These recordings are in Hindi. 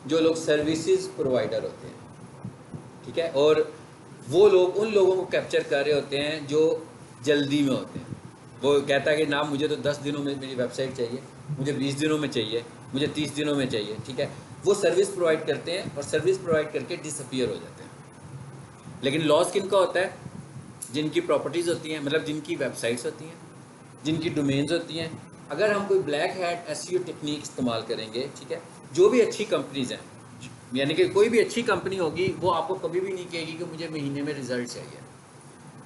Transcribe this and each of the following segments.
जो लोग सर्विसेज प्रोवाइडर होते हैं, ठीक है, और वो लोग उन लोगों को कैप्चर कर रहे होते हैं जो जल्दी में होते हैं। वो कहता है कि ना मुझे तो 10 दिनों में मेरी वेबसाइट चाहिए, मुझे 20 दिनों में चाहिए, मुझे 30 दिनों में चाहिए, ठीक है। वो सर्विस प्रोवाइड करते हैं और सर्विस प्रोवाइड करके डिसअपीयर हो जाते हैं। लेकिन लॉस किनका होता है? जिनकी प्रॉपर्टीज़ होती हैं, मतलब जिनकी वेबसाइट्स होती हैं, जिनकी डोमेन्स होती हैं। अगर हम कोई ब्लैक हैट एसईओ टेक्निक इस्तेमाल करेंगे, ठीक है, जो भी अच्छी कंपनीज हैं, यानी कि कोई भी अच्छी कंपनी होगी वो आपको कभी भी नहीं कहेगी कि मुझे महीने में रिजल्ट चाहिए,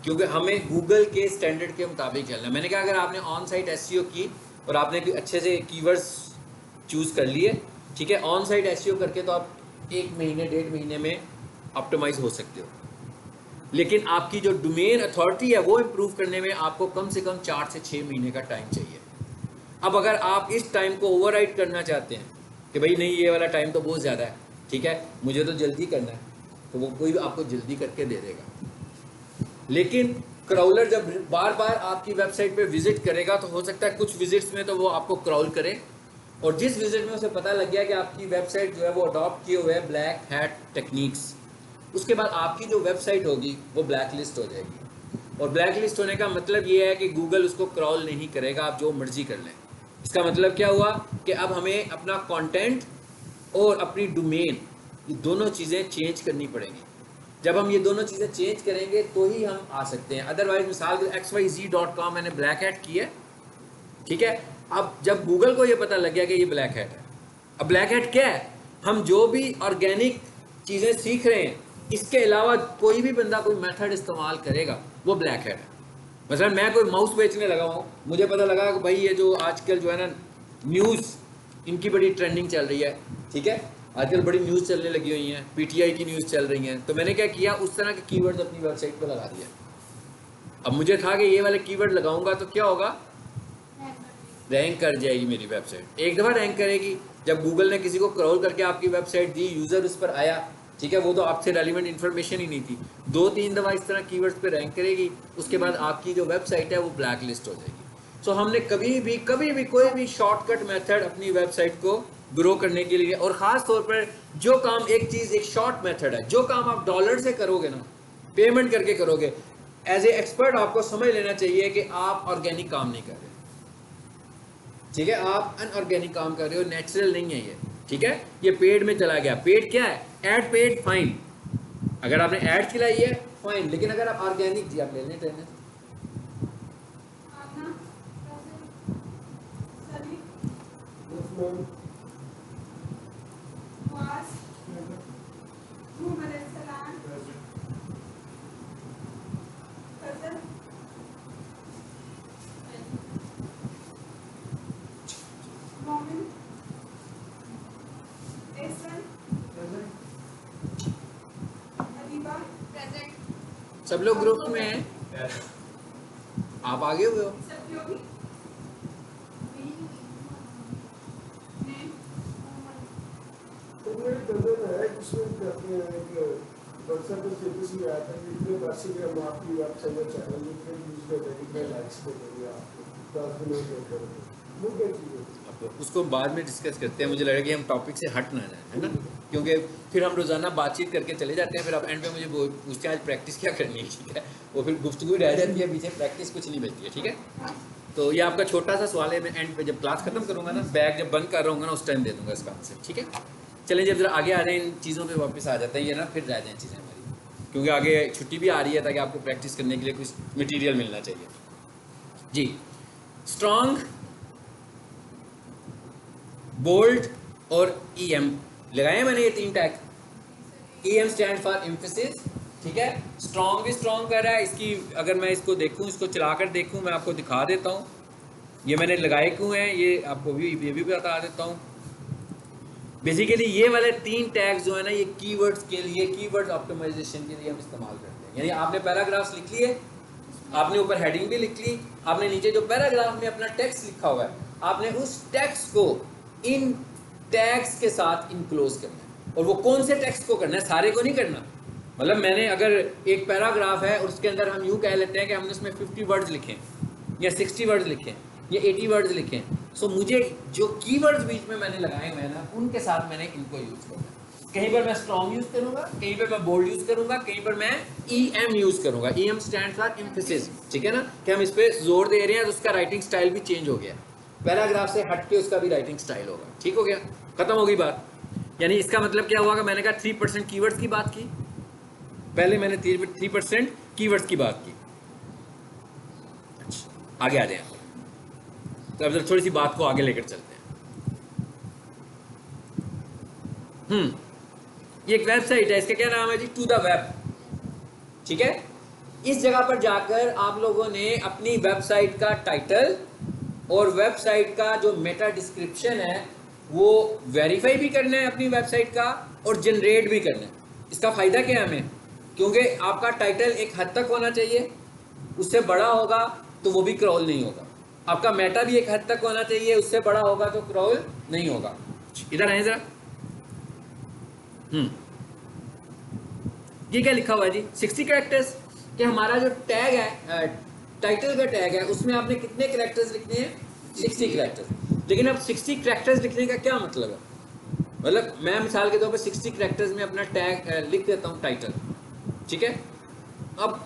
क्योंकि हमें गूगल के स्टैंडर्ड के मुताबिक चलना है। मैंने कहा अगर आपने ऑन साइट एसईओ की और आपने अच्छे से कीवर्ड्स चूज़ कर लिए, ठीक है, ऑन साइट एसईओ करके तो आप 1 महीने 1.5 महीने में ऑप्टिमाइज हो सकते हो। लेकिन आपकी जो डोमेन अथॉरिटी है वो इम्प्रूव करने में आपको कम से कम 4 से 6 महीने का टाइम चाहिए। अब अगर आप इस टाइम को ओवरराइड करना चाहते हैं कि भाई नहीं ये वाला टाइम तो बहुत ज़्यादा है, ठीक है, मुझे तो जल्दी करना है, तो वो कोई भी आपको जल्दी करके दे देगा। लेकिन क्राउलर जब बार बार आपकी वेबसाइट पे विजिट करेगा तो हो सकता है कुछ विजिट्स में तो वो आपको क्राउल करे, और जिस विजिट में उसे पता लग गया कि आपकी वेबसाइट जो है वो अडॉप्ट किए हुए है ब्लैक हैट टेक्निक्स, उसके बाद आपकी जो वेबसाइट होगी वो ब्लैक लिस्ट हो जाएगी। और ब्लैक लिस्ट होने का मतलब ये है कि गूगल उसको क्रॉल नहीं करेगा, आप जो मर्जी कर लें। इसका मतलब क्या हुआ कि अब हमें अपना कंटेंट और अपनी डोमेन, ये दोनों चीज़ें चेंज करनी पड़ेंगी। जब हम ये दोनों चीज़ें चेंज करेंगे तो ही हम आ सकते हैं, अदरवाइज मिसाल के xyz.com मैंने ब्लैक हैट की है, ठीक है। अब जब गूगल को ये पता लग गया कि ये ब्लैक हैट है, अब ब्लैक हैट क्या है? हम जो भी ऑर्गेनिक चीज़ें सीख रहे हैं इसके अलावा कोई भी बंदा कोई मेथड इस्तेमाल करेगा वो ब्लैक हैट है। मतलब मैं कोई माउस बेचने लगा हूँ, मुझे पता लगा कि भाई ये जो आजकल जो है ना न्यूज़ इनकी बड़ी ट्रेंडिंग चल रही है, ठीक है, आजकल बड़ी न्यूज़ चलने लगी हुई हैं, पीटीआई की न्यूज़ चल रही हैं, तो मैंने क्या किया, उस तरह के कीवर्ड्स अपनी वेबसाइट पर लगा दिया। अब मुझे था कि ये वाले कीवर्ड लगाऊंगा तो क्या होगा, रैंक कर जाएगी मेरी वेबसाइट। एक दफ़ा रैंक करेगी, जब गूगल ने किसी को क्रॉल करके आपकी वेबसाइट दी, यूज़र उस पर आया, ठीक है, वो तो आपसे रेलिवेंट इन्फॉर्मेशन ही नहीं थी, 2-3 दफ़ा इस तरह कीवर्ड्स पे रैंक करेगी, उसके बाद आपकी जो वेबसाइट है वो ब्लैक लिस्ट हो जाएगी। सो हमने कभी भी कोई भी शॉर्टकट मेथड अपनी वेबसाइट को ग्रो करने के लिए, और ख़ास तौर पर जो काम एक चीज़ एक शॉर्ट मेथड है, जो काम आप डॉलर से करोगे ना, पेमेंट करके करोगे, एज ए एक्सपर्ट आपको समझ लेना चाहिए कि आप ऑर्गेनिक काम नहीं कर रहे, ठीक है, आप अनऑर्गेनिक काम कर रहे हो, नेचुरल नहीं है ये, ठीक है। ये पेड में चला गया। पेड क्या है? Ad paid fine. अगर आपने एड खिलाई है फाइन, लेकिन अगर आप ऑर्गेनिक, जी आप ले लें ट्रेनर, सब लोग ग्रुप में हैं, आप आगे हुए हो। उसको बाद में डिस्कस करते हैं, मुझे लगा कि हम टॉपिक से हट ना जाए, है ना, क्योंकि फिर हम रोज़ाना बातचीत करके चले जाते हैं, फिर आप एंड पे मुझे पूछते हैं आज प्रैक्टिस क्या करनी है, ठीक है, वो फिर गुफ्तगू रह जाती है, पीछे प्रैक्टिस कुछ नहीं बचती है, ठीक है। तो ये आपका छोटा सा सवाल है, मैं एंड पे जब क्लास खत्म करूँगा ना, बैग जब बंद कर रहा हूँ ना, उस टाइम दे दूँगा इसका आंसर, ठीक है। चलें जब जरा आगे आ रहे हैं, इन चीज़ों पे वापस आ जाता है ये ना, फिर रह जाए चीज़ें हमारी, क्योंकि आगे छुट्टी भी आ रही है, ताकि आपको प्रैक्टिस करने के लिए कुछ मटेरियल मिलना चाहिए। जी, स्ट्रॉन्ग, बोल्ड और EM लगाए मैंने ये 3 tag. EM stand for emphasis, ठीक है। स्ट्रॉन्ग भी स्ट्रॉन्ग कर रहा है, इसकी अगर मैं इसको देखूं, इसको चलाकर देखूं, मैं आपको दिखा देता हूं ये मैंने लगाए क्यों हैं, ये आपको भी ये भी बता देता हूं। बेसिकली ये वाले 3 टैग्स जो है ना, ये कीवर्ड्स के लिए, कीवर्ड ऑप्टिमाइजेशन के लिए हम इस्तेमाल करते हैं। यानी आपने पैराग्राफ्स लिख लिए, आपने ऊपर हेडिंग भी लिख ली, आपने नीचे जो पैराग्राफ में अपना टेक्स्ट लिखा हुआ है, आपने उस टेक्स्ट को इन टैग्स के साथ इनक्लोज करना है। और वो कौन से टेक्स्ट को करना है, सारे को नहीं करना। मतलब मैंने अगर एक पैराग्राफ है और उसके अंदर हम यूँ कह लेते हैं कि हमने उसमें 50 वर्ड्स लिखे या 60 वर्ड्स लिखे या 80 वर्ड्स लिखे, सो मुझे जो कीवर्ड्स बीच में मैंने लगाए हुए हैं ना, उनके साथ मैंने इनको यूज करना है। कहीं पर मैं स्ट्रॉन्ग यूज करूंगा, कहीं पर मैं बोल्ड यूज करूंगा, कहीं पर मैं EM यूज करूंगा। EM स्टैंड फॉर एम्फेसिस, ठीक है ना, कि हम इस पे जोर दे रहे हैं तो उसका राइटिंग स्टाइल भी चेंज हो गया, पैराग्राफ से हट के उसका भी राइटिंग स्टाइल होगा। ठीक हो गया, खत्म हो गई बात। यानी इसका मतलब क्या हुआ कि मैंने कहा 3% कीवर्ड्स की बात की, पहले मैंने 3% कीवर्ड्स की बात की। अच्छा, आगे आ जाए, तो अब थोड़ी सी बात को आगे लेकर चलते हैं। ये एक वेबसाइट है, इसका क्या नाम है जी, टू द वेब। ठीक है, इस जगह पर जाकर आप लोगों ने अपनी वेबसाइट का टाइटल और वेबसाइट का जो मेटा डिस्क्रिप्शन है वो वेरीफाई भी करना है अपनी वेबसाइट का, और जनरेट भी करना है। इसका फायदा क्या है हमें, क्योंकि आपका टाइटल एक हद तक होना चाहिए, उससे बड़ा होगा तो वो भी क्रॉल नहीं होगा। आपका मेटा भी एक हद तक होना चाहिए, उससे बड़ा होगा तो क्रॉल नहीं होगा। इधर आए जरा। ये क्या लिखा हुआ है जी, 60 कैरेक्टर्स। कि हमारा जो टैग है, टाइटल का टैग है, उसमें आपने कितने कैरेक्टर्स लिखने हैं, 60 कैरेक्टर्स। लेकिन अब 60 कैरेक्टर्स लिखने का क्या मतलब है, मतलब मैं मिसाल के तौर पर 60 कैरेक्टर्स में अपना टैग लिख देता हूँ टाइटल, ठीक है। अब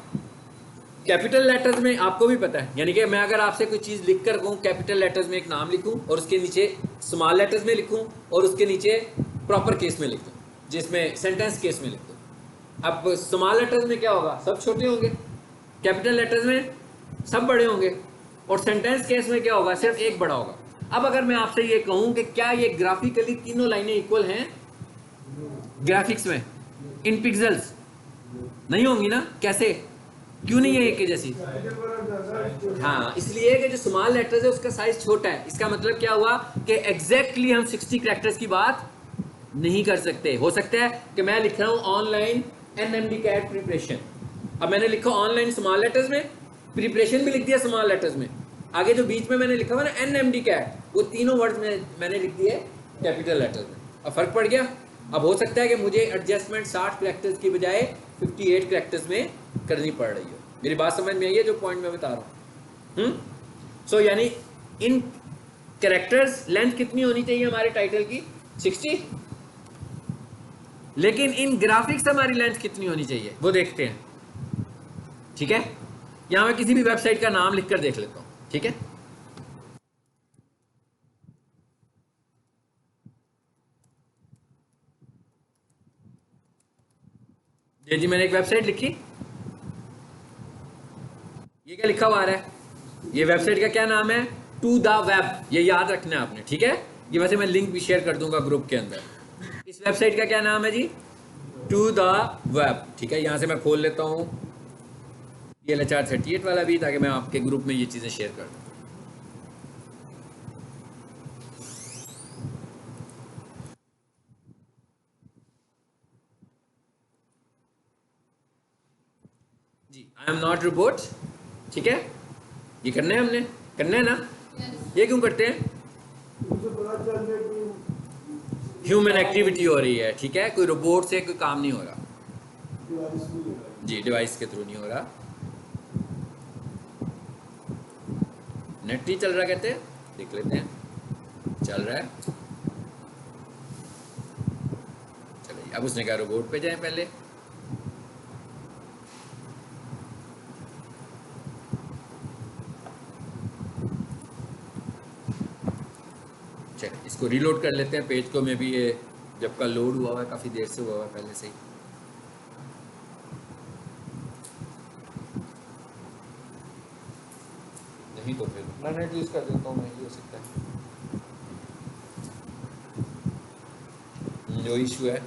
कैपिटल लेटर्स में आपको भी पता है, यानी कि मैं अगर आपसे कोई चीज़ लिख कर कहूँ, कैपिटल लेटर्स में एक नाम लिखूँ और उसके नीचे स्मॉल लेटर्स में लिखूँ और उसके नीचे प्रॉपर केस में लिख दूँ, जिसमें सेंटेंस केस में लिख दूँ। अब स्मॉल लेटर्स में क्या होगा, सब छोटे होंगे, कैपिटल लेटर्स में सब बड़े होंगे, और सेंटेंस केस में क्या होगा, सिर्फ एक बड़ा होगा। अब अगर मैं आपसे ये कहूँ कि क्या ये ग्राफिकली तीनों लाइनें इक्वल हैं ग्राफिक्स में इन पिक्सेल्स, नहीं होंगी ना, कैसे, क्यों नहीं है एक ही जैसी। हाँ, इसलिए कि जो स्मॉल लेटर्स है उसका साइज छोटा है। इसका मतलब क्या हुआ कि एग्जैक्टली हम 60 कैरेक्टर्स की बात नहीं कर सकते। हो सकता है कि मैं लिख रहा हूँ ऑनलाइन NMD कैट प्रिपरेशन, अब मैंने लिखा ऑनलाइन स्मॉल लेटर्स में, प्रिपरेशन भी लिख दिया स्मॉल लेटर्स में, आगे जो बीच में मैंने लिखा हुआ ना NMD कैट, वो तीनों वर्ड्स में मैंने लिख दिए कैपिटल लेटर्स में। अब फर्क पड़ गया। अब हो सकता है कि मुझे एडजस्टमेंट 60 कैरेक्टर्स की बजाय 58 कैरेक्टर्स में करनी पड़ रही हो। मेरी बात समझ में आई है जो पॉइंट मैं बता रहा हूँ। सो यानी इन कैरेक्टर्स लेंथ कितनी होनी चाहिए हमारे टाइटल की, 60। लेकिन इन ग्राफिक्स हमारी लेंथ कितनी होनी चाहिए वो देखते हैं। ठीक है, यहां मैं किसी भी वेबसाइट का नाम लिखकर देख लेता हूं। ठीक है, जी मैंने एक वेबसाइट लिखी, ये क्या लिखा हुआ आ रहा है, ये वेबसाइट का क्या नाम है, टू द वेब, ये याद रखना है आपने। ठीक है, ये वैसे मैं लिंक भी शेयर कर दूंगा ग्रुप के अंदर। इस वेबसाइट का क्या नाम है जी, टू द वेब। ठीक है, यहां से मैं खोल लेता हूं TLHR 38 वाला भी, ताकि मैं आपके ग्रुप में ये चीजें शेयर कर दूं। जी, आई एम नॉट रोबोट। ठीक है, ये करना है, हमने करना है ना। ये क्यों करते हैं, ह्यूमन एक्टिविटी हो रही है। ठीक है, कोई रोबोट से कोई काम नहीं हो रहा जी, डिवाइस के थ्रू नहीं हो रहा। नेट नहीं चल रहा कहते हैं, देख लेते हैं, चल रहा है। चलिए, अब उसने कहा रोबोट पे जाएं पहले। चलिए, इसको रीलोड कर लेते हैं पेज को। में भी ये जब का लोड हुआ हुआ है, काफ़ी देर से हुआ हुआ है पहले से ही। नहीं तो फिर अपना नेट यूज़ कर देता हूँ मैं, ये हो सकता है जो इशू है,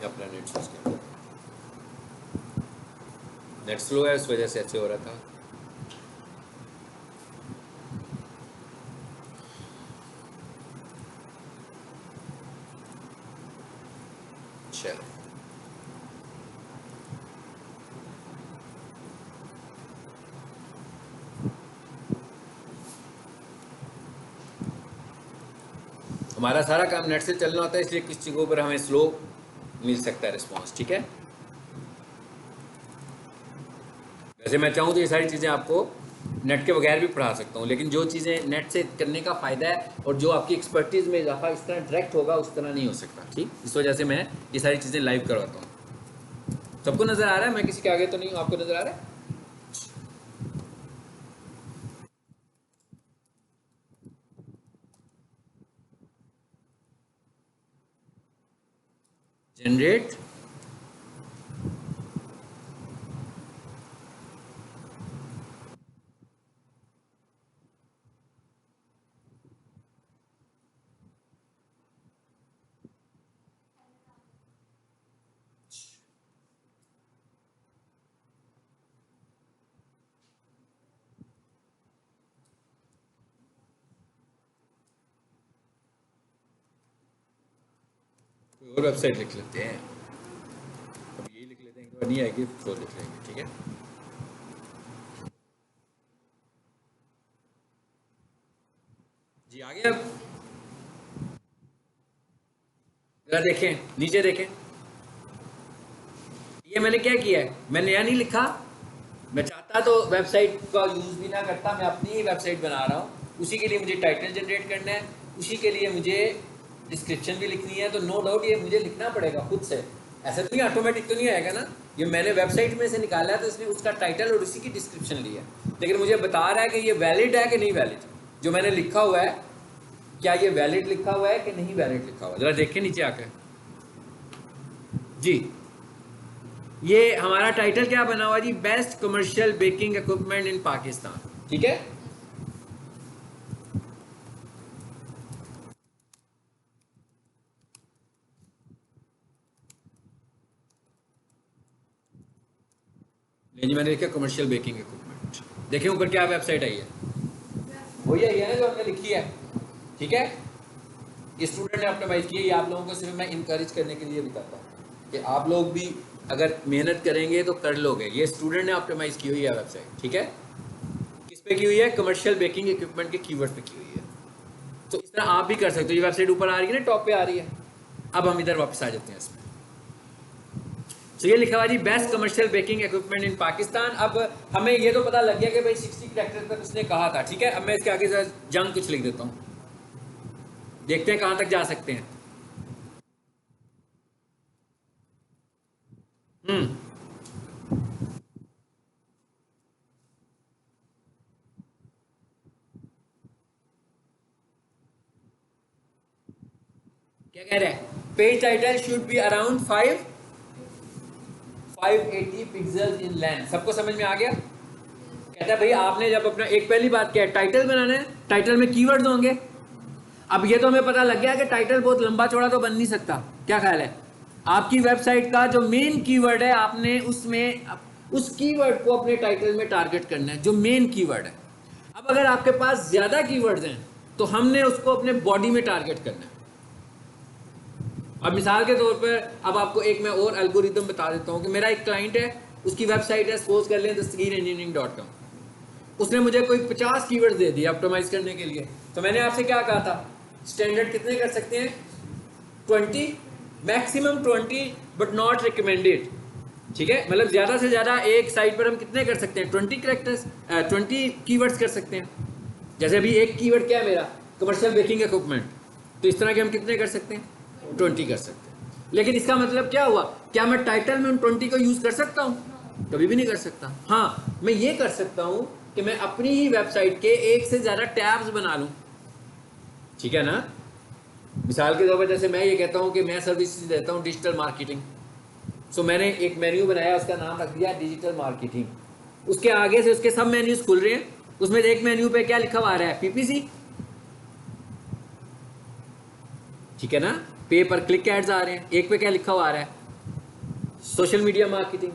अपना नेट यूज़ कर, नेट स्लो है, उस वजह से ऐसे हो रहा था। चलो, हमारा सारा काम नेट से चलना होता है, इसलिए किस चीज़ों पर हमें स्लो मिल सकता है रिस्पॉन्स। ठीक है, वैसे मैं चाहूँ तो ये सारी चीज़ें आपको नेट के बगैर भी पढ़ा सकता हूँ, लेकिन जो चीज़ें नेट से करने का फ़ायदा है और जो आपकी एक्सपर्टीज़ में इजाफा इस तरह डायरेक्ट होगा उस तरह नहीं हो सकता। ठीक, इस वजह से मैं ये सारी चीज़ें लाइव करवाता हूँ। सबको नज़र आ रहा है? मैं किसी के आगे तो नहीं हूँ, आपको नज़र आ रहा है? जनरेट कोई और वेबसाइट लिख लेते हैं, अब यही लिख लेते हैं, एक बार नहीं आएगी तो लिख लेंगे। ठीक है, जी आ गया। अब जरा देखें, नीचे देखें, ये मैंने क्या किया है, मैं नया नहीं लिखा। मैं चाहता तो वेबसाइट का यूज़ भी ना करता, मैं अपनी ही वेबसाइट बना रहा हूँ। उसी के लिए मुझे टाइटल जनरेट करना है, उसी के लिए मुझे डिस्क्रिप्शन भी लिखनी है, तो नो डाउट ये मुझे लिखना पड़ेगा खुद से। ऐसा तो नहीं ऑटोमेटिक तो नहीं आएगा ना, ये मैंने वेबसाइट में से निकाला है तो इसने उसका टाइटल और उसी की डिस्क्रिप्शन ली है। लेकिन मुझे बता रहा है कि ये वैलिड है कि नहीं वैलिड, जो मैंने लिखा हुआ है क्या ये वैलिड लिखा हुआ है कि नहीं वैलिड लिखा हुआ है। जरा देखें नीचे आकर जी, ये हमारा टाइटल क्या बना हुआ जी, best commercial baking equipment in Pakistan. ठीक है, नहीं जी, मैंने लिखा कमर्शियल बेकिंग इक्विपमेंट। देखिए ऊपर क्या वेबसाइट आई है, वही आई है ना जो हमने लिखी है। ठीक है, ये स्टूडेंट ने ऑप्टिमाइज की है, ये आप लोगों को सिर्फ मैं इनकरेज करने के लिए भी करता हूँ कि आप लोग भी अगर मेहनत करेंगे तो कर लोगे। ये स्टूडेंट ने ऑप्टिमाइज की हुई है वेबसाइट। ठीक है, किस पे की हुई है, कमर्शियल बेकिंग इक्विपमेंट के कीवर्ड पे की हुई है। तो इस तरह आप भी कर सकते हो। ये वेबसाइट ऊपर आ रही है ना, टॉप पे आ रही है। अब हम इधर वापस आ जाते हैं इसमें। तो ये लिखा हुआ जी best commercial baking equipment in Pakistan. अब हमें ये तो पता लग गया कि भाई 60 कैरेक्टर तक उसने कहा था। ठीक है, अब मैं इसके आगे जंग कुछ लिख देता हूँ, देखते हैं कहाँ तक जा सकते हैं। क्या कह रहे हैं, page title should be around 580 pixel in length. सबको समझ में आ गया? कहता है भाई आपने जब अपना एक पहली बात क्या है, टाइटल बनाना है, टाइटल में कीवर्ड्स होंगे। अब ये तो हमें पता लग गया कि टाइटल बहुत लंबा चौड़ा तो बन नहीं सकता। क्या ख्याल है, आपकी वेबसाइट का जो मेन कीवर्ड है आपने उसमें उस कीवर्ड को अपने टाइटल में टारगेट करना है, जो मेन कीवर्ड है। अब अगर आपके पास ज्यादा कीवर्ड्स हैं तो हमने उसको अपने बॉडी में टारगेट करना है। अब मिसाल के तौर पर अब आपको एक मैं और एल्गोरिथम बता देता हूँ कि मेरा एक क्लाइंट है, उसकी वेबसाइट है, सपोज कर लें dastagir-engineering.com। उसने मुझे कोई 50 कीवर्ड दे दिए ऑप्टिमाइज करने के लिए। तो मैंने आपसे क्या कहा था, स्टैंडर्ड कितने कर सकते हैं, 20, मैक्सिमम 20 बट नॉट रिकमेंडेड। ठीक है, मतलब ज्यादा से ज्यादा एक साइट पर हम कितने कर सकते हैं, 20 कैरेक्टर्स, 20 कीवर्ड्स कर सकते हैं। जैसे अभी एक कीवर्ड क्या है मेरा, कमर्शियल बेकिंग इक्विपमेंट, तो इस तरह के हम कितने कर सकते हैं, 20 कर सकते हैं। लेकिन इसका मतलब क्या हुआ, क्या मैं टाइटल में उन 20 को यूज कर सकता हूँ? कभी भी नहीं कर सकता। हाँ, मैं ये कर सकता हूँ कि मैं अपनी ही वेबसाइट के एक से ज्यादा टैब्स बना लूं। ठीक है ना, मिसाल के तौर पर जैसे मैं ये कहता हूँ कि मैं सर्विसेज देता हूँ डिजिटल मार्केटिंग, सो मैंने एक मेन्यू बनाया, उसका नाम रख दिया डिजिटल मार्केटिंग। उसके आगे से उसके सब मेन्यूज खुल रहे हैं, उसमें एक मेन्यू पे क्या लिखा हुआ आ रहा है, पीपीसी। ठीक है ना, पे पर क्लिक एड्स आ रहे हैं। एक पे क्या लिखा हुआ आ रहा है, सोशल मीडिया मार्केटिंग।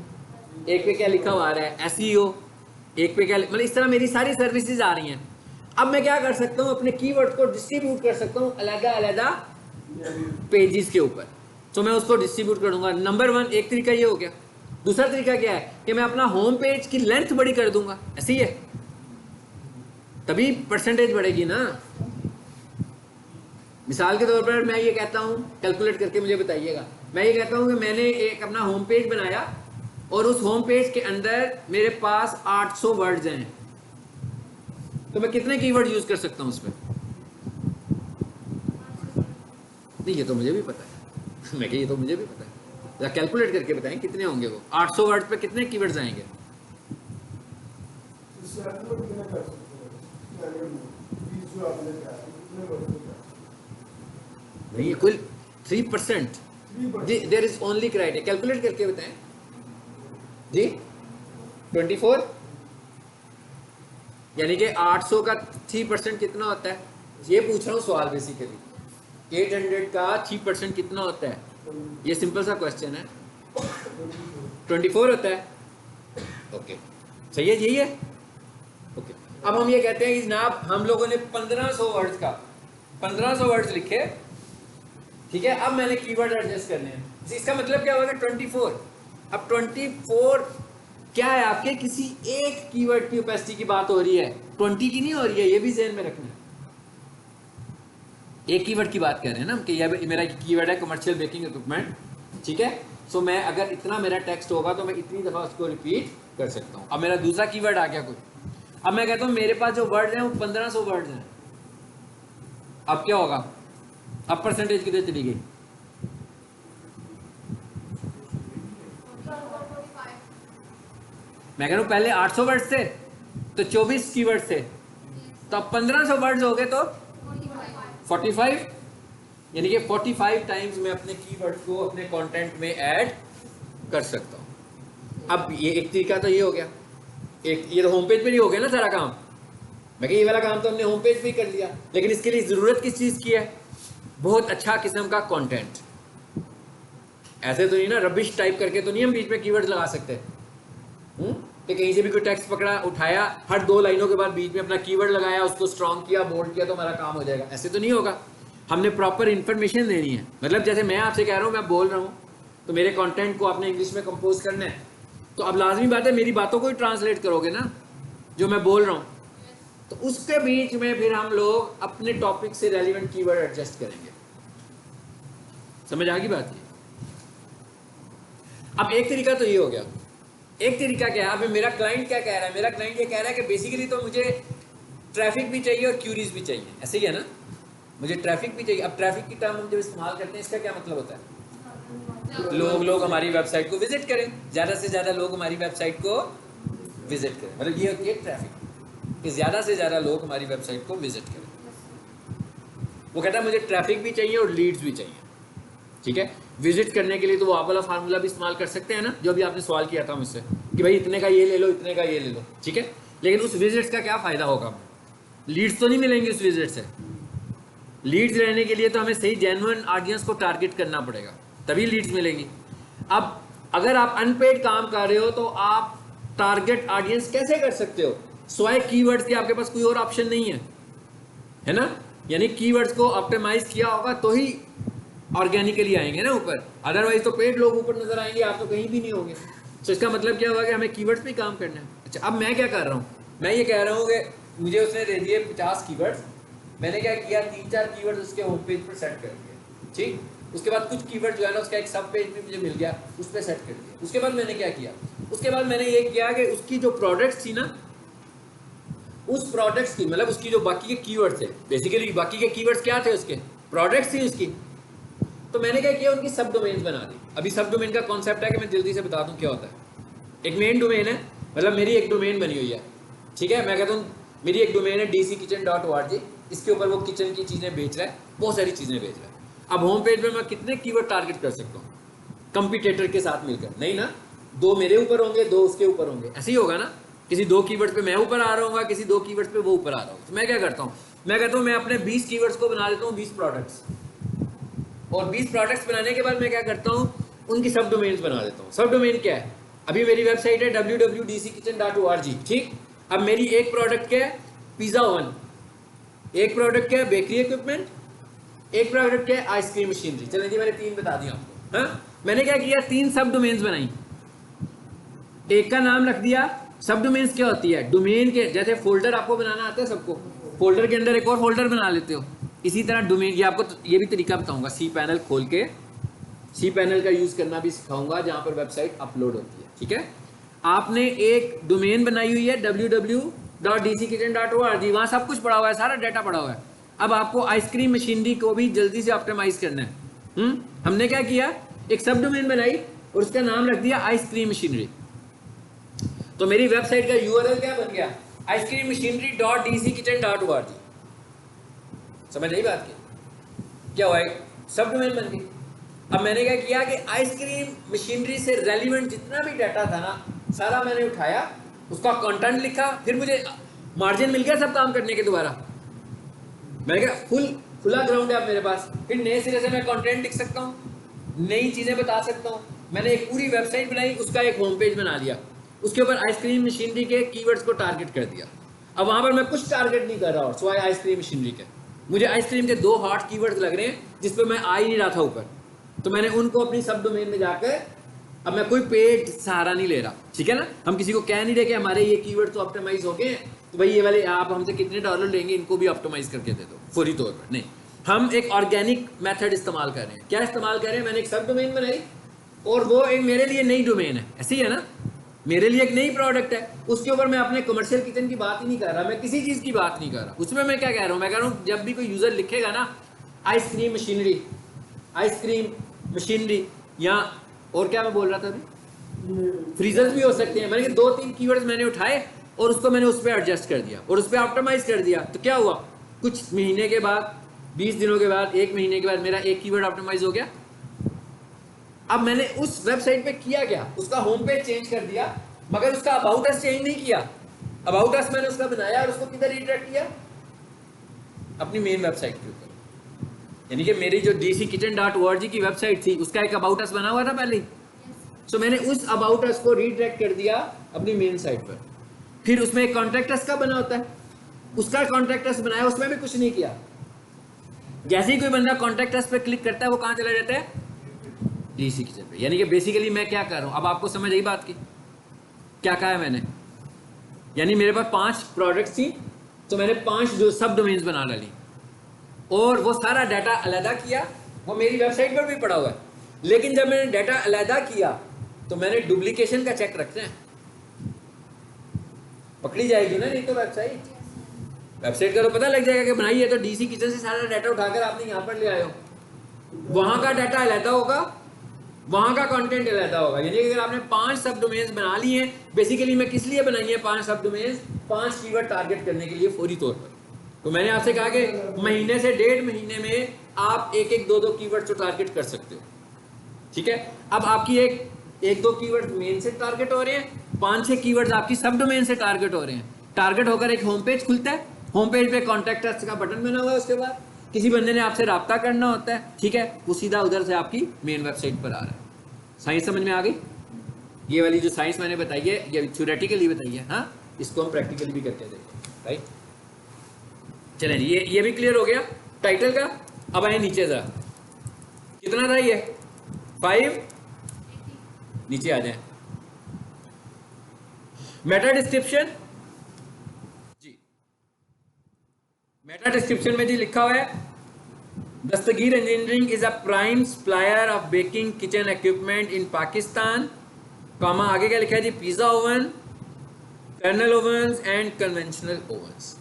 एक पे क्या लिखा हुआ आ रहा है, एसईओ। एक पे क्या, मतलब इस तरह मेरी सारी सर्विसेज आ रही हैं। अब मैं क्या कर सकता हूँ, अपने कीवर्ड को डिस्ट्रीब्यूट कर सकता हूँ अलग-अलग पेजेस के ऊपर। तो मैं उसको डिस्ट्रीब्यूट करूंगा। नंबर 1 एक तरीका ये हो गया। दूसरा तरीका क्या है कि मैं अपना होम पेज की लेंथ बड़ी कर दूंगा। ऐसी है, तभी परसेंटेज बढ़ेगी ना। मिसाल के तौर पर मैं ये कहता हूँ, कैलकुलेट करके मुझे बताइएगा, मैं ये कहता हूँ कि मैंने एक अपना होम पेज बनाया और उस होम पेज के अंदर मेरे पास 800 वर्ड्स हैं। तो मैं कितने कीवर्ड यूज कर सकता हूँ उसमें? नहीं, ये तो मुझे भी पता है मैं ये तो मुझे भी पता है, जरा कैलकुलेट करके बताएं कितने होंगे वो 800 वर्ड पे कितने कीवर्ड्स आएंगे? नहीं, कुल 3%। जी, there is only criteria, calculate करके बताएं जी। 24, यानी कि 800 का 3% कितना होता है? ये पूछ रहा हूँ सवाल बेसिकली। 800 का 3% कितना होता है? ये सिंपल सा क्वेश्चन है। 24 होता है। ओके, सही है, यही है। ओके, अब हम ये कहते हैं कि जनाब हम लोगों ने 1500 वर्ड्स का 1500 वर्ड्स लिखे, ठीक है। अब मैंने कीवर्ड एडजस्ट करने हैं, इसका मतलब क्या होगा? 24। अब 24 क्या है आपके? किसी एक कीवर्ड की ओपेसिटी की बात हो रही है, 20 की नहीं हो रही है, ये भी ज़हन में रखना है। एक कीवर्ड की बात कर रहे हैं ना कि यह मेरा कीवर्ड है कमर्शियल बेकिंग इक्विपमेंट, ठीक है। सो मैं अगर इतना मेरा टेक्स्ट होगा तो मैं इतनी दफ़ा उसको रिपीट कर सकता हूँ। अब मेरा दूसरा कीवर्ड आ गया कोई, अब मैं कहता हूँ मेरे पास जो वर्ड हैं वो 1500 वर्ड्स हैं। अब क्या होगा? अब परसेंटेज कितने चली गई? मैं कह रहा हूँ पहले 800 वर्ड्स थे तो 24 कीवर्ड्स थे, तो अब 1500 वर्ड्स हो गए तो 45, यानी कि 45 टाइम्स मैं अपने कीवर्ड को अपने कंटेंट में ऐड कर सकता हूँ। अब ये एक तरीका तो ये हो गया, एक ये तो होम पेज पे ही हो गया ना सारा काम। मैं ये वाला काम तो हमने होम पेज पे ही कर लिया, लेकिन इसके लिए ज़रूरत किस चीज़ की है? बहुत अच्छा किस्म का कंटेंट। ऐसे तो नहीं ना, रबिश टाइप करके तो नहीं हम बीच में कीवर्ड्स लगा सकते कि कहीं से भी कोई टेक्स्ट पकड़ा, उठाया, हर 2 लाइनों के बाद बीच में अपना कीवर्ड लगाया, उसको स्ट्रॉन्ग किया, बोल्ड किया तो हमारा काम हो जाएगा। ऐसे तो नहीं होगा। हमने प्रॉपर इन्फॉर्मेशन देनी है। मतलब जैसे मैं आपसे कह रहा हूँ, मैं बोल रहा हूँ तो मेरे कंटेंट को आपने इंग्लिश में कंपोज करना है, तो अब लाजमी बात है मेरी बातों को ही ट्रांसलेट करोगे ना जो मैं बोल रहा हूँ, तो उसके बीच में फिर हम लोग अपने टॉपिक से रेलिवेंट कीवर्ड एडजस्ट करेंगे। समझ आ गई बात? ये अब एक तरीका तो ये हो गया। एक तरीका क्या है? अब मेरा क्लाइंट क्या कह रहा है? मेरा क्लाइंट ये कह रहा है कि बेसिकली तो मुझे ट्रैफिक भी चाहिए और क्यूरीज भी चाहिए। ऐसे ही है ना, मुझे ट्रैफिक भी चाहिए। अब ट्रैफिक की टर्म हम जब इस्तेमाल करते हैं, इसका क्या मतलब होता है? लोग हमारी वेबसाइट को विजिट करें, ज़्यादा से ज़्यादा लोग हमारी वेबसाइट को विजिट करें, मतलब ये होती है ट्रैफिक, कि ज़्यादा से ज़्यादा लोग हमारी वेबसाइट को विजिट करें। वो कहता है मुझे ट्रैफिक भी चाहिए और लीड्स भी चाहिए, ठीक है। विजिट करने के लिए तो वो आप वाला फार्मूला भी इस्तेमाल कर सकते हैं ना, जो अभी आपने सवाल किया था मुझसे कि भाई इतने का ये ले लो, इतने का ये ले लो, ठीक है। लेकिन उस विजिट्स का क्या फ़ायदा होगा? लीड्स तो नहीं मिलेंगे उस विजिट से। लीड्स लेने के लिए तो हमें सही जेन्युइन ऑडियंस को टारगेट करना पड़ेगा, तभी लीड्स मिलेंगी। अब अगर आप अनपेड काम कर रहे हो तो आप टारगेट ऑडियंस कैसे कर सकते हो? स्वाय कीवर्ड्स के आपके पास कोई और ऑप्शन नहीं है ना। यानी कीवर्ड्स को ऑप्टिमाइज किया होगा तो ही ऑर्गेनिकली आएंगे ना ऊपर, अदरवाइज तो पेड लोग ऊपर नजर आएंगे, आप तो कहीं भी नहीं होंगे। तो इसका मतलब क्या हुआ कि हमें कीवर्ड्स पे काम करना है। अच्छा, अब मैं क्या कर रहा हूँ? मैं ये कह रहा हूँ कि मुझे उसने दे दिए 50 कीवर्ड्स, मैंने क्या किया, 3-4 कीवर्ड्स उसके होम पेज पर सेट कर दिए, ठीक। उसके बाद कुछ कीवर्ड जो है ना उसका एक सब पेज भी मुझे मिल गया, उस पर सेट कर दिया। उसके बाद मैंने क्या किया? उसके बाद मैंने ये किया कि उसकी जो प्रोडक्ट्स थी ना, उस प्रोडक्ट्स की, मतलब उसकी जो बाकी के कीवर्ड्स थे, बेसिकली बाकी के कीवर्ड्स क्या थे? उसके प्रोडक्ट्स थी उसकी। तो मैंने क्या किया, उनकी सब डोमेन्स बना दी। अभी सब डोमेन का कॉन्सेप्ट है कि मैं जल्दी से बता दूं क्या होता है। एक मेन डोमेन है, मतलब मेरी एक डोमेन बनी हुई है, ठीक है। मैं कहता हूँ मेरी एक डोमेन है dckitchen.org, इसके ऊपर वो किचन की चीज़ें बेच रहा है, बहुत सारी चीज़ें बेच रहा है। अब होम पेज में मैं कितने कीवर्ड टारगेट कर सकता हूँ कंपटीटर के साथ मिलकर? नहीं ना, 2 मेरे ऊपर होंगे, 2 उसके ऊपर होंगे, ऐसे ही होगा ना। किसी 2 कीवर्ड पे मैं ऊपर आ रहा हूँ, किसी 2 कीवर्ड पे वो ऊपर आ रहा हूँ। तो मैं क्या करता हूँ? मैं कहता हूँ मैं अपने 20 कीवर्ड्स को बना देता हूँ 20 प्रोडक्ट्स, और 20 प्रोडक्ट्स बनाने के बाद मैं क्या करता हूँ, उनकी सब डोमेन्स बना देता हूँ। सब डोमेन क्या है? अभी मेरी वेबसाइट है www.dckitchen.org, ठीक। अब मेरी एक प्रोडक्ट क्या है? Pizza oven. एक प्रोडक्ट क्या है? Bakery equipment. एक प्रोडक्ट क्या है? Ice cream machinery. चलें जी, मैंने 3 बता दिया आपको। हाँ, मैंने क्या किया, 3 सब डोमेन्स बनाई, एक का नाम रख दिया। सब डोमेन्स क्या होती है? डोमेन के जैसे फोल्डर आपको बनाना आता है सबको, फोल्डर के अंदर एक और फोल्डर बना लेते हो, इसी तरह डोमेन। ये आपको ये भी तरीका बताऊंगा, सी पैनल खोल के सी पैनल का यूज़ करना भी सिखाऊंगा, जहाँ पर वेबसाइट अपलोड होती है, ठीक है। आपने एक डोमेन बनाई हुई है .dckitchen.org, वहाँ सब कुछ पड़ा हुआ है, सारा डाटा पड़ा हुआ है। अब आपको आइसक्रीम मशीनरी को भी जल्दी से ऑप्टिमाइज करना है। हमने क्या किया, एक सब डोमेन बनाई और उसका नाम रख दिया आइसक्रीम मशीनरी। तो मेरी वेबसाइट का यूआरएल क्या बन गया, icecreammachine.dckitchen.org। समझ आई बात की? क्या हुआ, सब डोमेन बन गई। अब मैंने क्या किया कि आइसक्रीम मशीनरी से रेलिवेंट जितना भी डाटा था ना, सारा मैंने उठाया, उसका कंटेंट लिखा, फिर मुझे मार्जिन मिल गया सब काम करने के दोबारा। मैंने कहा खुला ग्राउंड है अब मेरे पास, फिर नए सिरे से मैं कंटेंट लिख सकता हूँ, नई चीज़ें बता सकता हूँ। मैंने एक पूरी वेबसाइट बनाई, उसका एक होम पेज बना लिया, उसके ऊपर आइसक्रीम मशीनरी के कीवर्ड्स को टारगेट कर दिया। अब वहाँ पर मैं कुछ टारगेट नहीं कर रहा हूँ सिवाय आइसक्रीम मशीनरी के। मुझे आइसक्रीम के 2 हॉट कीवर्ड्स लग रहे हैं जिस पर मैं आ ही नहीं रहा था ऊपर, तो मैंने उनको अपनी सब डोमेन में जाकर, अब मैं कोई पेड सहारा नहीं ले रहा, ठीक है ना। हम किसी को कह नहीं रहे कि हमारे ये कीवर्ड तो ऑप्टिमाइज हो गए, तो भाई ये वाले आप हमसे कितने $, लेंगे, इनको भी ऑप्टिमाइज करके दे दो फौरी तौर पर। नहीं, हम एक ऑर्गेनिक मेथड इस्तेमाल कर रहे हैं। क्या इस्तेमाल कर रहे हैं, मैंने एक सब डोमेन बनाई और वो एक मेरे लिए नई डोमेन है, ऐसी है ना, मेरे लिए एक नई प्रोडक्ट है, उसके ऊपर मैं अपने कमर्शियल किचन की बात ही नहीं कर रहा, मैं किसी चीज़ की बात नहीं कर रहा। उसमें मैं क्या कह रहा हूँ, मैं कह रहा हूँ जब भी कोई यूज़र लिखेगा ना आइसक्रीम मशीनरी या और क्या मैं बोल रहा था अभी, फ्रीजर्स भी हो सकते हैं। मैंने 2-3 कीवर्ड्स मैंने उठाए और उसको मैंने उस पर एडजस्ट कर दिया और उस पर ऑप्टिमाइज कर दिया। तो क्या हुआ, कुछ महीने के बाद, 20 दिनों के बाद, 1 महीने के बाद मेरा एक कीवर्ड ऑप्टिमाइज हो गया। अब मैंने उस वेबसाइट पे किया क्या, उसका होम पेज चेंज कर दिया, मगर उसका अबाउट अस चेंज नहीं किया। अबाउट अस मैंने उसका बनाया और उसको किधर रिडायरेक्ट किया, अपनी मेन वेबसाइट के ऊपर। यानी कि मेरी जो dckitchen.org की वेबसाइट थी उसका एक अबाउट अस बना हुआ था पहले ही, सो मैंने उस अबाउट अस को रिडायरेक्ट कर दिया अपनी मेन साइट पर। फिर उसमें एक कॉन्टैक्ट अस का बना होता है, उसका कॉन्टैक्ट अस बनाया, उसमें भी कुछ नहीं किया। जैसे ही कोई बंदा कॉन्टैक्ट अस पे क्लिक करता है वो कहाँ चला जाता है, DC किचन पे। यानी कि बेसिकली मैं क्या कर रहा हूँ, अब आपको समझ आई बात की, क्या कहा है मैंने। यानी मेरे पास 5 प्रोडक्ट्स थी, तो मैंने 5 जो सब डोमेन्स बना डाली और वो सारा डाटा अलहदा किया, वो मेरी वेबसाइट पर भी पड़ा हुआ है। लेकिन जब मैंने डाटा अलहदा किया तो मैंने डुप्लीकेशन का चेक रखना है, पकड़ी जाएगी ना नहीं तो वेबसाइट का तो पता लग जाएगा कि बनाई है तो DC किचन से सारा डाटा उठाकर आपने यहाँ पर ले आए हो, वहाँ का डाटा अलहदा होगा, वहाँ का कंटेंट अलहदा होगा। यानी अगर आपने 5 सब डोमेन्स बना लिए हैं, बेसिकली मैं किस लिए बनाई है 5 सब डोमेन्स, 5 कीवर्ड टारगेट करने के लिए फौरी तौर पर। तो मैंने आपसे कहा कि महीने से 1.5 महीने में आप 1-2 कीवर्ड तो टारगेट कर सकते हो, ठीक है। अब आपकी 1-2 कीवर्ड मेन से टारगेट हो रहे हैं, 5-6 कीवर्ड्स आपकी सब डोमेन से टारगेट हो रहे हैं। टारगेट होकर एक होम पेज खुलता है, होम पेज पे कॉन्टैक्ट अस का बटन बना हुआ है, उसके बाद किसी बंदे ने आपसे रब्ता करना होता है, ठीक है, वो सीधा उधर से आपकी मेन वेबसाइट पर आ रहा है। साइंस समझ में आ गई? ये वाली जो साइंस मैंने बताई है ये थ्योरेटिकली बताई है, हाँ, इसको हम प्रैक्टिकली भी करके देखें, राइट। चलें जी, ये भी क्लियर हो गया टाइटल का। अब आए नीचे जरा, कितना था ये 5, नीचे आ जाए। मेटा डिस्क्रिप्शन जी, मेटा डिस्क्रिप्शन में जी लिखा हुआ है, Dastgir engineering is a prime supplier of baking kitchen equipment in Pakistan, comma आगे क्या लिखा है जी, pizza oven, kernel ovens and conventional ovens.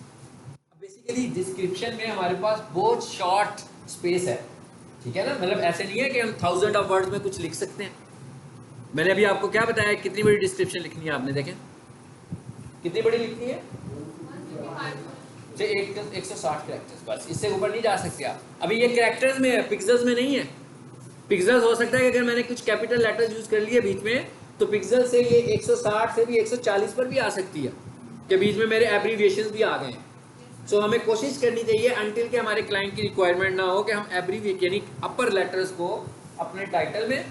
Basically description में हमारे पास बहुत शॉर्ट स्पेस है, ठीक है ना, मतलब ऐसे नहीं है कि हम 1000 ऑफ वर्ड्स में कुछ लिख सकते हैं। मैंने अभी आपको क्या बताया, कितनी बड़ी डिस्क्रिप्शन लिखनी है, आपने देखें कितनी बड़ी लिखनी है, 160 कैरेक्टर्स, बस, इससे ऊपर नहीं जा सकते आप। अभी ये कैरेक्टर्स में है, पिक्सेल्स में नहीं है। पिक्सेल्स हो सकता है कि अगर मैंने कुछ कैपिटल लेटर्स यूज कर लिए बीच में, तो पिक्सल से ये 160 से भी 140 पर भी आ सकती है, कि बीच में मेरे एब्रीविएशंस भी आ गए हैं। सो हमें कोशिश करनी चाहिए अनटिल के हमारे क्लाइंट की रिक्वायरमेंट ना हो कि हम एब्रीविएट यानी अपर लेटर्स को अपने टाइटल में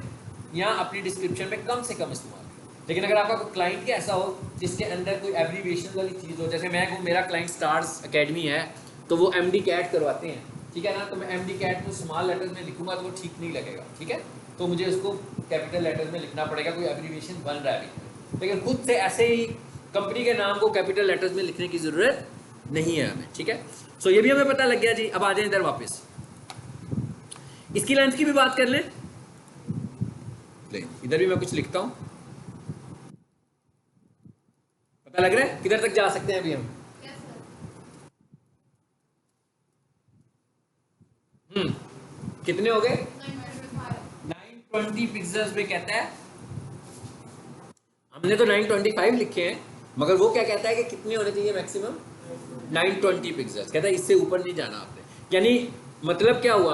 या अपनी डिस्क्रिप्शन में कम से कम इस्तेमाल करें। लेकिन अगर आपका कोई क्लाइंट के ऐसा हो जिसके अंदर कोई एब्रीविएशन वाली चीज़ हो, जैसे मैं कहूँ मेरा क्लाइंट स्टार्स एकेडमी है तो वो MD कैट करवाते हैं, ठीक है ना, तो मैं MD कैट को स्मॉल लेटर्स में लिखूंगा तो वो ठीक नहीं लगेगा, ठीक है, तो मुझे उसको कैपिटल लेटर्स में लिखना पड़ेगा, कोई एब्रीविएशन बन रहा है। लेकिन खुद से ऐसे ही कंपनी के नाम को कैपिटल लेटर्स में लिखने की ज़रूरत नहीं है हमें, ठीक है। सो ये भी हमें पता लग गया जी। अब आ जाए इधर वापस, इसकी लेंथ की भी बात कर लें। इधर भी मैं कुछ लिखता हूं, पता लग रहा है किधर तक जा सकते हैं अभी हम, कितने हो गए? 920 पिक्सल्स में कहता है, हमने तो 925 लिखे हैं, मगर वो क्या कहता है कि कितने होने चाहिए मैक्सिमम? 920 पिक्सल्स। कहता है इससे ऊपर नहीं जाना आपने। यानी मतलब क्या हुआ?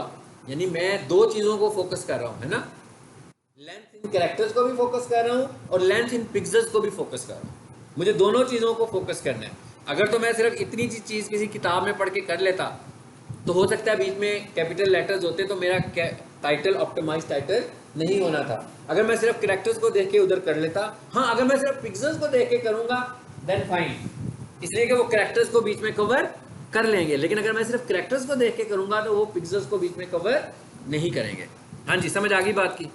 यानी मैं दो चीजों को फोकस कर रहा हूं, है ना? लेंथ इन कैरेक्टर्स को भी फोकस कर रहा हूं और लेंथ इन पिक्सल्स को भी फोकस कर रहा हूं। मुझे दोनों चीजों को फोकस करना है। अगर तो मैं सिर्फ इतनी चीज किसी किताब में पढ़ के कर लेता तो हो सकता है बीच में कैपिटल लेटर्स होते तो मेरा टाइटल ऑप्टिमाइज टाइटल नहीं होना था। अगर मैं सिर्फ कैरेक्टर्स को देख के उधर कर लेता, हाँ अगर मैं सिर्फ पिक्सल्स को देख के करूंगा देन फाइन, इसलिए कि वो कैरेक्टर्स को बीच में कवर कर लेंगे। लेकिन अगर मैं सिर्फ कैरेक्टर्स को देख के करूंगा तो वो पिक्सल्स को बीच में कवर नहीं करेंगे। हाँ जी, समझ आ गई बात की?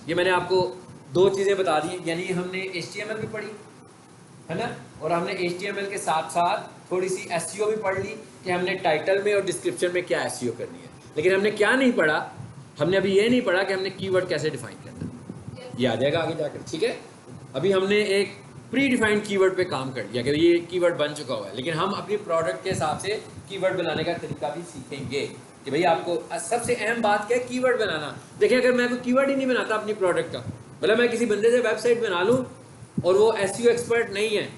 ये मैंने आपको दो चीजें बता दी, यानी हमने HTML भी पढ़ी, है ना, और हमने HTML के साथ साथ थोड़ी सी SEO भी पढ़ ली कि हमने टाइटल में और डिस्क्रिप्शन में क्या SEO करनी है। लेकिन हमने क्या नहीं पढ़ा? हमने अभी ये नहीं पढ़ा कि हमने कीवर्ड कैसे डिफाइन करना है। ये आ जाएगा आगे जाकर, ठीक है? अभी हमने एक प्री डिफाइंड कीवर्ड पे काम कर लिया कि ये कीवर्ड बन चुका हुआ है, लेकिन हम अपनी प्रोडक्ट के हिसाब से कीवर्ड बनाने का तरीका भी सीखेंगे कि भाई आपको सबसे अहम बात क्या है? कीवर्ड बनाना। देखिए, अगर मैं कोई कीवर्ड ही नहीं बनाता अपनी प्रोडक्ट का, मतलब मैं किसी बंदे से वेबसाइट बना लूँ और वो SEO एक्सपर्ट नहीं है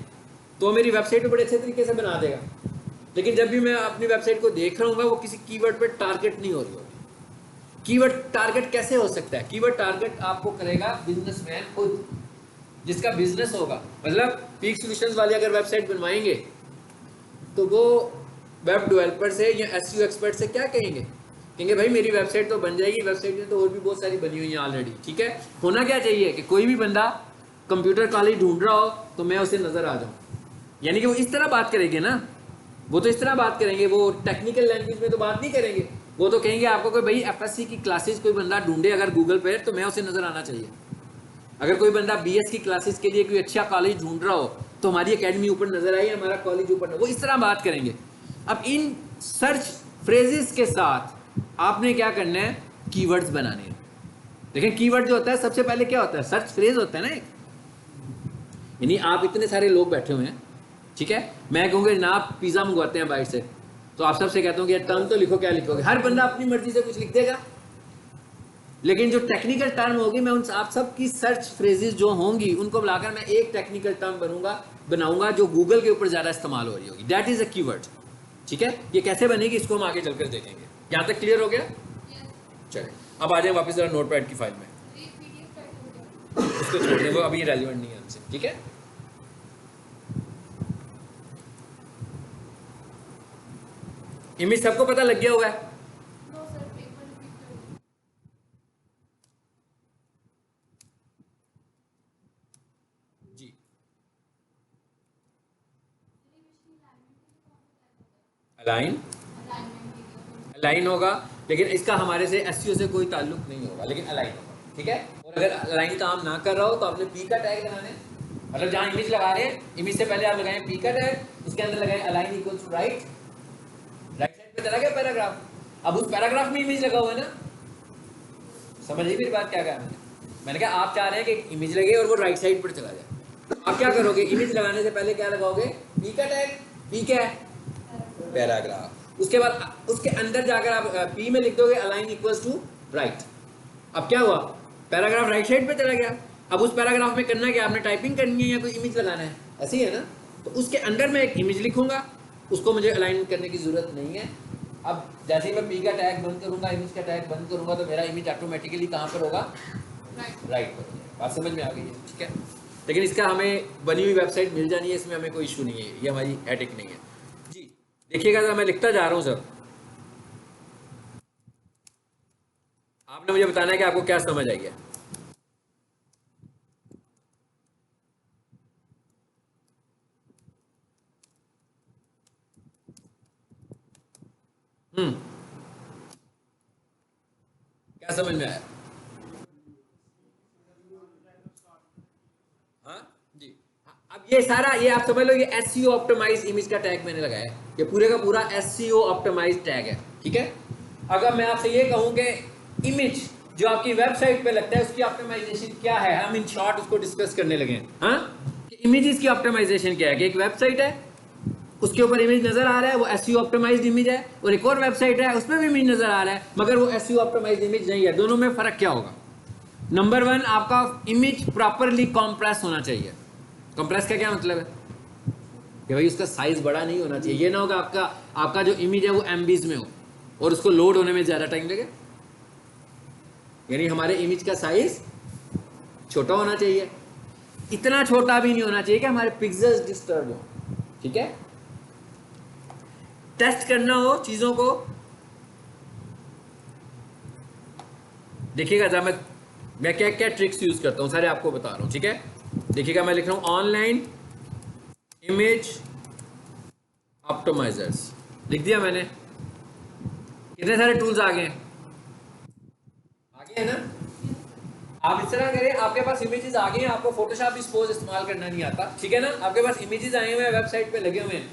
तो मेरी वेबसाइट को बड़े अच्छे तरीके से बना देगा, लेकिन जब भी मैं अपनी वेबसाइट को देख रहा हूँ वो किसी कीवर्ड पे टारगेट नहीं हो रही होगी। कीवर्ड टारगेट कैसे हो सकता है? कीवर्ड टारगेट आपको करेगा बिजनेसमैन खुद, जिसका बिजनेस होगा। मतलब पीक सॉल्यूशंस वाले अगर वेबसाइट बनवाएंगे तो वो वेब डेवलपर से या SEO एक्सपर्ट से क्या कहेंगे? कहेंगे भाई मेरी वेबसाइट तो बन जाएगी, वेबसाइट में तो और भी बहुत सारी बनी हुई है ऑलरेडी, ठीक है? होना क्या चाहिए कि कोई भी बंदा कंप्यूटर कॉलेज ढूंढ रहा हो तो मैं उसे नजर आ जाऊं। यानी कि वो इस तरह बात करेंगे ना, वो तो इस तरह बात करेंगे, वो टेक्निकल लैंग्वेज में तो बात नहीं करेंगे। वो तो कहेंगे आपको कोई भाई FSC की क्लासेस कोई बंदा ढूंढे अगर गूगल पे तो मैं उसे नजर आना चाहिए। अगर कोई बंदा BS की क्लासेस के लिए कोई अच्छा कॉलेज ढूंढ रहा हो तो हमारी एकेडमी ऊपर नजर आई, हमारा कॉलेज ऊपर, वो इस तरह बात करेंगे। अब इन सर्च फ्रेजेस के साथ आपने क्या करना है? कीवर्ड्स बनाने हैं। देखें, कीवर्ड जो होता है सबसे पहले क्या होता है? सर्च फ्रेज होता है ना एक। यानी आप इतने सारे लोग बैठे हुए हैं, ठीक है, मैं कहूँगा ना आप पिज़्ज़ा मंगवाते हैं बाहर से, तो आप सबसे कहते हो कि टर्म तो लिखो, क्या लिखोगे? हर बंदा अपनी मर्जी से कुछ लिख देगा, लेकिन जो टेक्निकल टर्म होगी मैं उन आप सब की सर्च फ्रेजेस जो होंगी उनको बुलाकर मैं एक टेक्निकल टर्म बनाऊंगा जो गूगल के ऊपर ज़्यादा इस्तेमाल हो रही होगी। दैट इज़ अ कीवर्ड, ठीक है? ये कैसे बनेगी इसको हम आगे चलकर देखेंगे। यहाँ तक क्लियर हो गया? चलिए अब आ जाए वापस जरा नोटपैड की फाइल में, उसको छोड़ दें, वो अभी रेलिवेंट नहीं है हमसे, ठीक है? इमेज सबको पता लग गया होगा? जी, अलाइन होगा, लेकिन इसका हमारे से SEO से कोई ताल्लुक नहीं होगा, लेकिन अलाइन होगा, ठीक है? और अगर अलाइन काम ना कर रहा हो तो आपने P का टैग लगाना है। मतलब जहां इमेज लगा रहे हैं, इमेज से पहले आप लगाएं P का टैग, उसके अंदर लगाएं align equals to right side पे चला गया पैराग्राफ। अब उस पैराग्राफ में इमेज लगा हुआ है ना, समझिए मेरी बात क्या कहा मैंने कहा आप चाह रहे हैं कि इमेज लगे और वो राइट साइड पर चला जाए। आप क्या करोगे? इमेज लगाने से पहले क्या लगाओगे? P का टैग। P क्या है? पैराग्राफ। उसके बाद उसके अंदर जाकर आप P में लिख दोगे अलाइन इक्वल्स टू राइट। अब क्या हुआ? पैराग्राफ राइट साइड पे चला गया। अब उस पैराग्राफ में करना क्या? आपने टाइपिंग करनी है या कोई इमेज लगाना है, ऐसे ही है ना? तो उसके अंदर मैं एक इमेज लिखूंगा, उसको मुझे अलाइन करने की जरूरत नहीं है। अब जैसे ही मैं P का टैग बंद करूंगा, इमेज का टैग बंद करूंगा, तो मेरा इमेज ऑटोमेटिकली कहाँ पर होगा? राइट पर। बात समझ में आ गई है, ठीक है? लेकिन इसका हमें बनी हुई वेबसाइट मिल जानी है, इसमें हमें कोई इशू नहीं है, ये हमारी हेडेक नहीं है जी। देखिएगा सर, मैं लिखता जा रहा हूँ सर, आपने मुझे बताना है कि आपको क्या समझ आई है। क्या समझ में आया? हाँ जी। अब ये सारा, ये आप समझ लो, ये SEO ऑप्टिमाइज इमेज का टैग मैंने लगाया है, ये पूरे का पूरा SEO ऑप्टिमाइज टैग है, ठीक है? अगर मैं आपसे ये कहूं कि इमेज जो आपकी वेबसाइट पे लगता है उसकी ऑप्टिमाइजेशन क्या है, हम इन शॉर्ट उसको डिस्कस करने लगे हैं। हाँ, कि इमेजेस की ऑप्टिमाइजेशन क्या है? कि एक वेबसाइट है, उसके ऊपर इमेज नजर आ रहा है, वो एसईओ ऑप्टिमाइज्ड इमेज है, और एक और वेबसाइट है उस पर भी इमेज नजर आ रहा है मगर वो एसईओ ऑप्टिमाइज्ड इमेज नहीं है। दोनों में फर्क क्या होगा? नंबर 1, आपका इमेज प्रॉपरली कॉम्प्रेस होना चाहिए। कॉम्प्रेस का क्या मतलब है कि भाई उसका साइज बड़ा नहीं होना चाहिए। ये ना होगा आपका जो इमेज है वो एमबीज में हो और उसको लोड होने में ज्यादा टाइम लगे। यानी हमारे इमेज का साइज छोटा होना चाहिए, इतना छोटा भी नहीं होना चाहिए कि हमारे पिक्सेल्स डिस्टर्ब हो। ठीक है, टेस्ट करना हो चीजों को, देखिएगा जब मैं क्या क्या ट्रिक्स यूज करता हूं सारे आपको बता रहा हूं। ठीक है, देखिएगा मैं लिख रहा हूं ऑनलाइन इमेज ऑप्टिमाइजर्स, लिख दिया मैंने। कितने सारे टूल्स आ गए ना। आप इस तरह करें, आपके पास इमेजेस आ गए हैं, आपको फोटोशॉप भी सपोज इस्तेमाल करना नहीं आता, ठीक है ना, आपके पास इमेजेस आए हुए हैं, वेबसाइट पे लगे हुए हैं।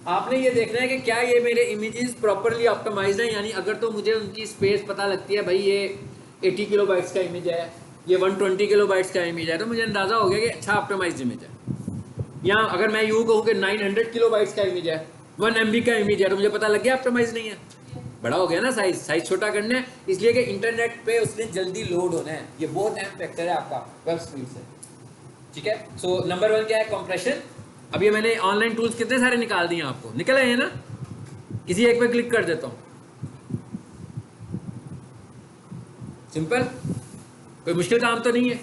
आपने ये देखना है कि क्या ये मेरे इमेजेस प्रॉपर्ली ऑप्टिमाइज्ड हैं। यानी अगर तो मुझे उनकी स्पेस पता लगती है, भाई ये 80 किलोबाइट्स का इमेज है, ये 120 किलोबाइट्स का इमेज है, तो मुझे अंदाजा हो गया कि अच्छा ऑप्टिमाइज्ड इमेज है। या अगर मैं यूँ कहूँ कि 900 किलोबाइट्स का इमेज है, 1 MB का इमेज है, तो मुझे पता लग गया ऑप्टिमाइज्ड नहीं है। बड़ा हो गया ना साइज छोटा करना है, इसलिए कि इंटरनेट पे उसने जल्दी लोड होना है। ये बहुत अहम फैक्टर है आपका वेब स्पीड से। ठीक है, सो नंबर 1 क्या है? कंप्रेशन। अब ये मैंने ऑनलाइन टूल्स कितने सारे निकाल दिए आपको, निकल आए हैं ना। किसी एक पे क्लिक कर देता हूं, सिंपल, कोई मुश्किल काम तो नहीं है।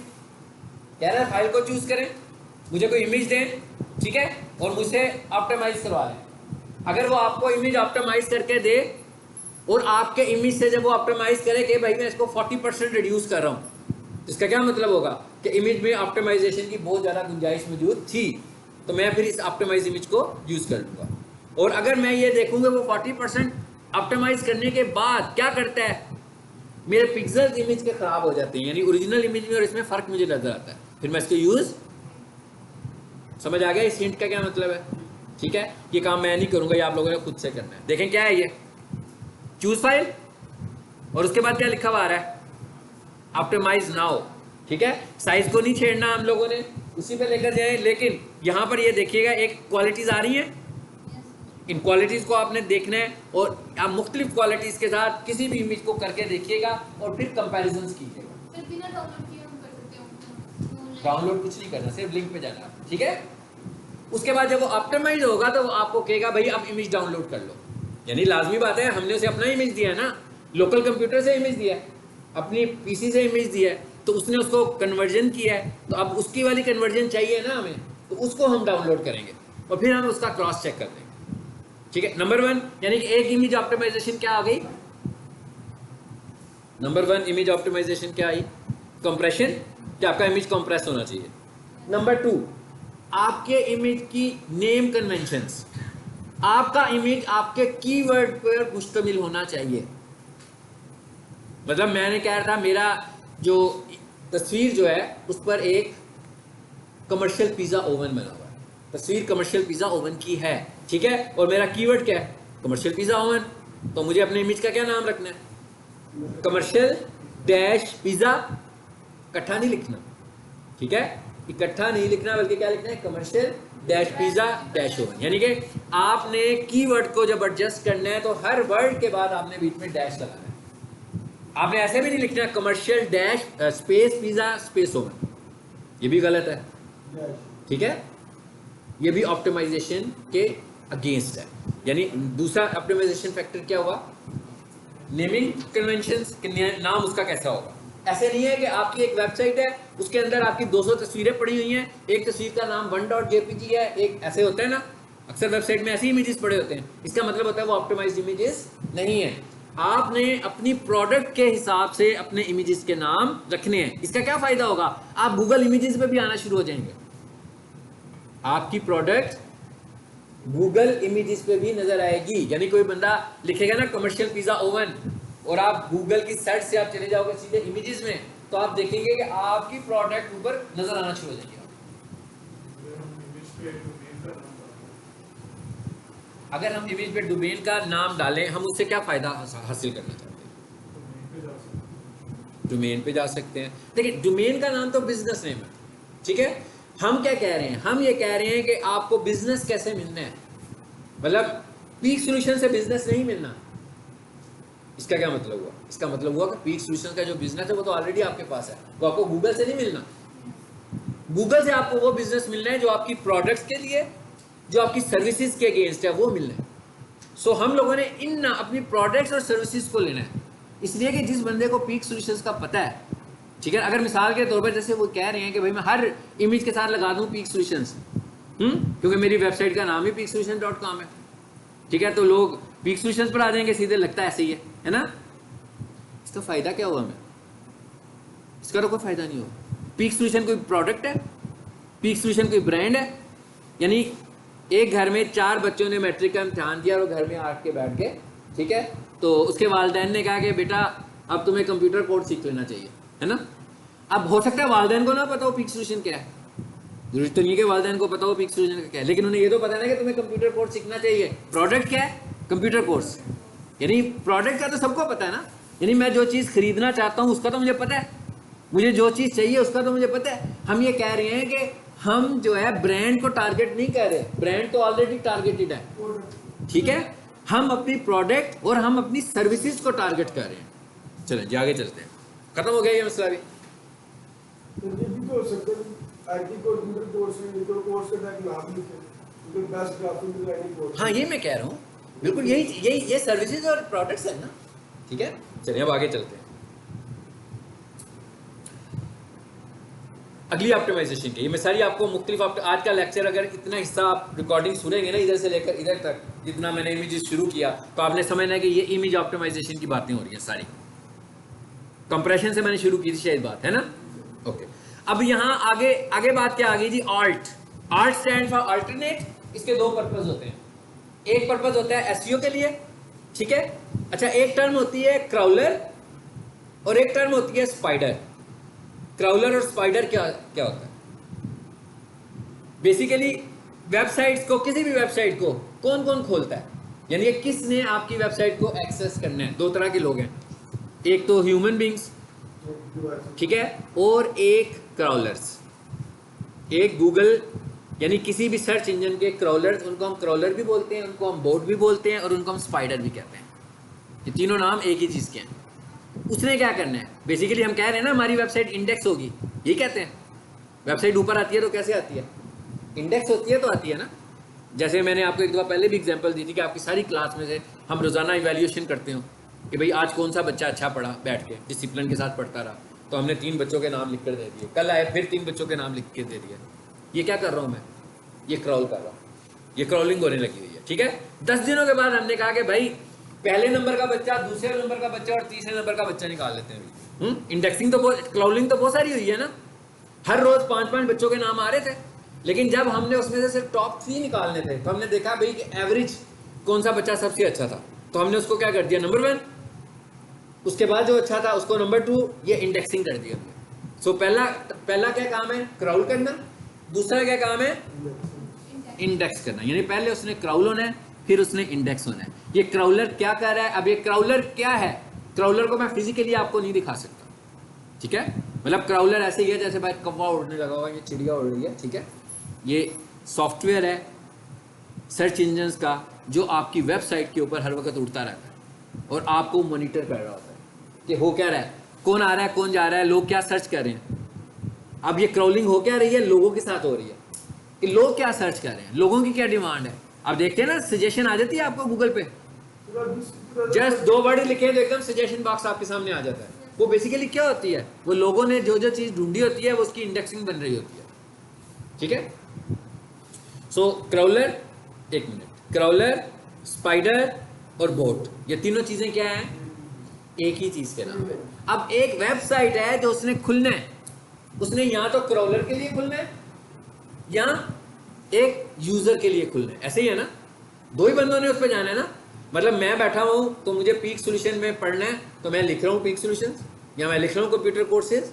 कह रहा है फाइल को चूज करें, मुझे कोई इमेज दें, ठीक है, और मुझसे ऑप्टिमाइज करवा लें। अगर वो आपको इमेज ऑप्टिमाइज करके दे और आपके इमेज से जब वो ऑप्टिमाइज करे कि भाई मैं इसको 40% रिड्यूस कर रहा हूँ, इसका क्या मतलब होगा कि इमेज में ऑप्टिमाइजेशन की बहुत ज़्यादा गुंजाइश मौजूद थी, तो मैं फिर इस ऑप्टिमाइज इमेज को यूज़ कर लूँगा। और अगर मैं ये देखूँगा वो 40% ऑप्टिमाइज करने के बाद क्या करता है, मेरे पिक्सेल्स इमेज के ख़राब हो जाते हैं, यानी ओरिजिनल इमेज में और इसमें फ़र्क मुझे नजर आता है, फिर मैं इसको यूज़, समझ आ गया इस हिंट का क्या मतलब है? ठीक है, ये काम मैं नहीं करूँगा, ये आप लोगों ने खुद से करना है। देखें क्या है ये, चूज फाइल, और उसके बाद क्या लिखा हुआ आ रहा है, ऑप्टिमाइज नाउ। ठीक है, साइज को नहीं छेड़ना हम लोगों ने, उसी पे लेकर जाए। लेकिन यहां पर ये देखिएगा एक क्वालिटीज आ रही हैं, इन क्वालिटीज को आपने देखना है और आप मुख्तलिफ क्वालिटीज के साथ किसी भी इमेज को करके देखिएगा और फिर कंपैरिजन कीजिएगा। डाउनलोड कुछ नहीं करना, सिर्फ लिंक पे जाना। ठीक है, उसके बाद जब वो ऑप्टिमाइज होगा तो वो आपको कहेगा भाई अब इमेज डाउनलोड कर लो। यानी लाजमी बात है, हमने उसे अपना इमेज दिया है ना, लोकल कंप्यूटर से इमेज दिया है, अपनी पीसी से इमेज दिया है, तो उसने उसको कन्वर्जन किया है, तो अब उसकी वाली कन्वर्जन चाहिए ना हमें, तो उसको हम डाउनलोड करेंगे और फिर हम उसका क्रॉस चेक कर देंगे। ठीक है, नंबर 1 यानी कि एक इमेज ऑप्टिमाइजेशन क्या आ गई, नंबर 1 इमेज ऑप्टिमाइजेशन क्या आई, कंप्रेशन, कि आपका इमेज कंप्रेस होना चाहिए। नंबर 2, आपके इमेज की नेम कन्वेंशंस, आपका इमेज आपके कीवर्ड पर मुश्तमिल होना चाहिए। मतलब मैंने कह रहा था मेरा जो तस्वीर जो है उस पर एक कमर्शियल पिज़्ज़ा ओवन बना हुआ है, तस्वीर कमर्शियल पिज़्ज़ा ओवन की है, ठीक है, और मेरा कीवर्ड क्या है, कमर्शियल पिज़्ज़ा ओवन, तो मुझे अपने इमेज का क्या नाम रखना है, कमर्शियल डैश पिज़्ज़ा, इकट्ठा नहीं लिखना, ठीक है, इकट्ठा नहीं लिखना बल्कि क्या लिखना है, commercial dash pizza dash oven. यानी कि आपने कीवर्ड को जब एडजस्ट करना है तो हर वर्ड के बाद आपने बीच में डैश लगाना है। आपने ऐसे भी नहीं लिखना commercial dash space pizza space oven, ये भी गलत है। ठीक है, ये भी ऑप्टिमाइजेशन के अगेंस्ट है। यानी दूसरा ऑप्टिमाइजेशन फैक्टर क्या हुआ, नेमिंग कन्वेंशंस, नाम उसका कैसा होगा। ऐसे नहीं है कि आपकी एक वेबसाइट है उसके अंदर आपकी 200 तस्वीरें पड़ी हुई हैं, एक तस्वीर का नाम 1.jpg है, एक ऐसे होता है ना, अक्सर वेबसाइट में ऐसे इमेजेस पड़े होते हैं, इसका मतलब होता है वो ऑप्टिमाइज्ड इमेजेस नहीं है। आपने अपनी प्रोडक्ट के हिसाब से अपने इमेजेस के नाम रखने हैं। इसका क्या फायदा होगा, आप गूगल इमेजेस पे भी आना शुरू हो जाएंगे, आपकी प्रोडक्ट गूगल इमेजेस पे भी नजर आएगी। यानी कोई बंदा लिखेगा ना कमर्शियल पिज़्ज़ा ओवन और आप गूगल की साइट से आप चले जाओगे सीधे इमेजेस में, तो आप देखेंगे कि आपकी प्रोडक्ट ऊपर नजर आना शुरू हो जाएगी। अगर हम इमेज पे डोमेन का नाम डालें, हम उससे क्या फायदा हासिल करना चाहते हैं, डोमेन पे जा सकते हैं। देखिए डोमेन का नाम तो बिजनेस नेम है, ठीक है, हम क्या कह रहे हैं, हम ये कह रहे हैं कि आपको बिजनेस कैसे मिलना है, मतलब पीक सॉल्यूशन से बिजनेस नहीं मिलना। इसका क्या मतलब हुआ? इसका मतलब हुआ कि पीक सॉल्यूशन का जो बिजनेस है वो तो ऑलरेडी आपके पास है, तो आपको गूगल से नहीं मिलना। गूगल से आपको वो बिजनेस मिलना है जो आपकी प्रोडक्ट्स के लिए, जो आपकी सर्विसेज के अगेंस्ट है, वो मिलना है। सो हम लोगों ने इन अपनी प्रोडक्ट्स और सर्विसेज को लेना है, इसलिए कि जिस बंदे को पीक सॉल्यूशंस का पता है, ठीक है, अगर मिसाल के तौर पर जैसे वो कह रहे हैं कि भाई मैं हर इमेज के साथ लगा दूं पीक सॉल्यूशंस, क्योंकि मेरी वेबसाइट का नाम ही peaksolution.com है, ठीक है, तो लोग पीक सॉल्यूशंस पर आ जाएंगे सीधे, लगता है ऐसे ही है ना। इसका फायदा क्या हुआ हमें? इसका तो कोई फायदा नहीं हुआ। पीक सॉल्यूशन कोई प्रोडक्ट है, पीक सॉल्यूशन कोई ब्रांड है? यानी एक घर में 4 बच्चों ने मैट्रिक का इम्तिहान दिया और घर में आके के बैठ के, ठीक है, तो उसके वालिदैन ने कहा कि बेटा अब तुम्हें कंप्यूटर कोर्स सीख लेना चाहिए, है ना। अब हो सकता है वालिदैन को ना पता हो पीक सॉल्यूशन क्या है, जरूरी तो नहीं है कि वालिदैन को पता हो पीक सॉल्यूशन का क्या है, लेकिन उन्हें ये तो पता है ना कि तुम्हें कंप्यूटर कोर्स सीखना चाहिए। प्रोडक्ट क्या है? Computer course. यानी प्रोडक्ट का तो सबको पता है ना, यानी मैं जो चीज़ खरीदना चाहता हूँ उसका तो मुझे पता है, मुझे जो चीज़ चाहिए उसका तो मुझे पता है। हम ये कह रहे हैं कि हम जो है ब्रांड को टारगेट नहीं कर रहे, ब्रांड तो ऑलरेडी टारगेटेड है, ठीक है, हम अपनी प्रोडक्ट और हम अपनी सर्विसेज को टारगेट कर रहे हैं। चलें आगे चलते हैं, खत्म हो गया ये मसला भी। हाँ ये मैं कह रहा हूँ, बिल्कुल यही ये सर्विसेज और प्रोडक्ट्स है ना, ठीक है। चलिए अब आगे चलते हैं। अगली ऑप्टिमाइजेशन की, ये मैं सारी आपको मुख्तलिफ आज का लेक्चर अगर इतना हिस्सा आप रिकॉर्डिंग सुनेंगे ना इधर से लेकर इधर तक, जितना मैंने इमेजेस शुरू किया, तो आपने समझना है कि ये इमेज ऑप्टिमाइजेशन की बातें हो रही हैं सारी। कंप्रेशन से मैंने शुरू की थी शायद बात, है ना। ओके, अब यहाँ आगे बात क्या आ गई जी? Alt stand for alternate. इसके 2 पर्पज होते हैं। एक पर्पज होता है एसईओ के लिए, ठीक है। अच्छा, एक टर्म होती है क्राउलर और एक टर्म होती है स्पाइडर। क्राउलर और स्पाइडर क्या होता है? बेसिकली वेबसाइट्स को, किसी भी वेबसाइट को कौन कौन खोलता है, यानी किसने आपकी वेबसाइट को एक्सेस करना है? 2 तरह के लोग हैं, एक तो ह्यूमन बींग्स, ठीक है, और एक क्राउलर्स। एक गूगल यानी किसी भी सर्च इंजन के क्राउलर्स, उनको हम क्राउलर भी बोलते हैं, उनको हम बोट भी बोलते हैं और उनको हम स्पाइडर भी कहते हैं। ये तीनों नाम एक ही चीज़ के हैं। उसने क्या करना है? बेसिकली हम कह रहे हैं ना हमारी वेबसाइट इंडेक्स होगी, ये कहते हैं। वेबसाइट ऊपर आती है तो कैसे आती है? इंडेक्स होती है तो आती है ना। जैसे मैंने आपको एक दफ़ा पहले भी एग्जांपल दी थी कि आपकी सारी क्लास में से हम रोज़ाना इवैल्यूएशन करते हो कि भाई आज कौन सा बच्चा अच्छा पढ़ा, बैठ के डिसिप्लिन के साथ पढ़ता रहा, तो हमने 3 बच्चों के नाम लिख कर दे दिए। कल आए फिर 3 बच्चों के नाम लिख के दे दिए। ये क्या कर रहा हूँ मैं? ये क्रॉल कर रहा हूँ, ये क्रॉलिंग होने लगी हुई है, ठीक है। 10 दिनों के बाद हमने कहा कि भाई पहले नंबर का बच्चा, दूसरे नंबर का बच्चा और तीसरे नंबर का बच्चा निकाल लेते हैं। इंडेक्सिंग तो बहुत, क्राउलिंग तो बहुत सारी हुई है ना। हर रोज 5-5 बच्चों के नाम आ रहे थे, लेकिन जब हमने उसमें से सिर्फ टॉप 3 निकालने थे तो हमने देखा भाई कि एवरेज कौन सा बच्चा सबसे अच्छा था, तो हमने उसको क्या कर दिया? नंबर 1। उसके बाद जो अच्छा था उसको नंबर 2, ये इंडेक्सिंग कर दिया। सो पहला क्या काम है? क्राउल करना। दूसरा क्या काम है? इंडेक्स करना। यानी पहले उसने क्राउल होना है, फिर उसने इंडेक्स होना है। ये क्राउलर क्या कर रहा है? अब ये क्राउलर क्या है? क्राउलर को मैं फिजिकली आपको नहीं दिखा सकता, ठीक है। मतलब क्राउलर ऐसे ही है जैसे भाई कौवा उड़ने लगा हुआ, ये चिड़िया उड़ रही है, ठीक है। ये सॉफ्टवेयर है सर्च इंजन्स का जो आपकी वेबसाइट के ऊपर हर वक्त उड़ता रहता है और आपको मॉनिटर कर रहा होता है कि हो क्या रहा है, कौन आ रहा है, कौन जा रहा है, लोग क्या सर्च कर रहे हैं। अब ये क्राउलिंग हो क्या रही है? लोगों के साथ हो रही है कि लोग क्या सर्च कर रहे हैं, लोगों की क्या डिमांड है। आप देखते हैं ना, सजेशन आ जाती है आपको गूगल पे, जस्ट 2 वर्ड लिखे तो एकदम सजेशन बॉक्स आपके सामने आ जाता है। वो बेसिकली क्या होती है? वो लोगों ने जो जो चीज़ ढूंढी होती है वो उसकी इंडेक्सिंग बन रही होती है, ठीक है। सो क्राउलर, एक मिनट, क्राउलर, स्पाइडर और बोट, ये तीनों चीज़ें क्या हैं? एक ही चीज़ के नाम है। अब एक वेबसाइट है जो उसने खुलना है, उसने यहाँ तो क्राउलर के लिए खुलना है या एक यूजर के लिए खुलना है, ऐसे ही है ना। 2 ही बंदों ने उस पर जाना है ना। मतलब मैं बैठा हूँ तो मुझे पीक सॉल्यूशन में पढ़ना है तो मैं लिख रहा हूँ पीक सॉल्यूशंस या मैं लिख रहा हूँ कंप्यूटर कोर्सेज,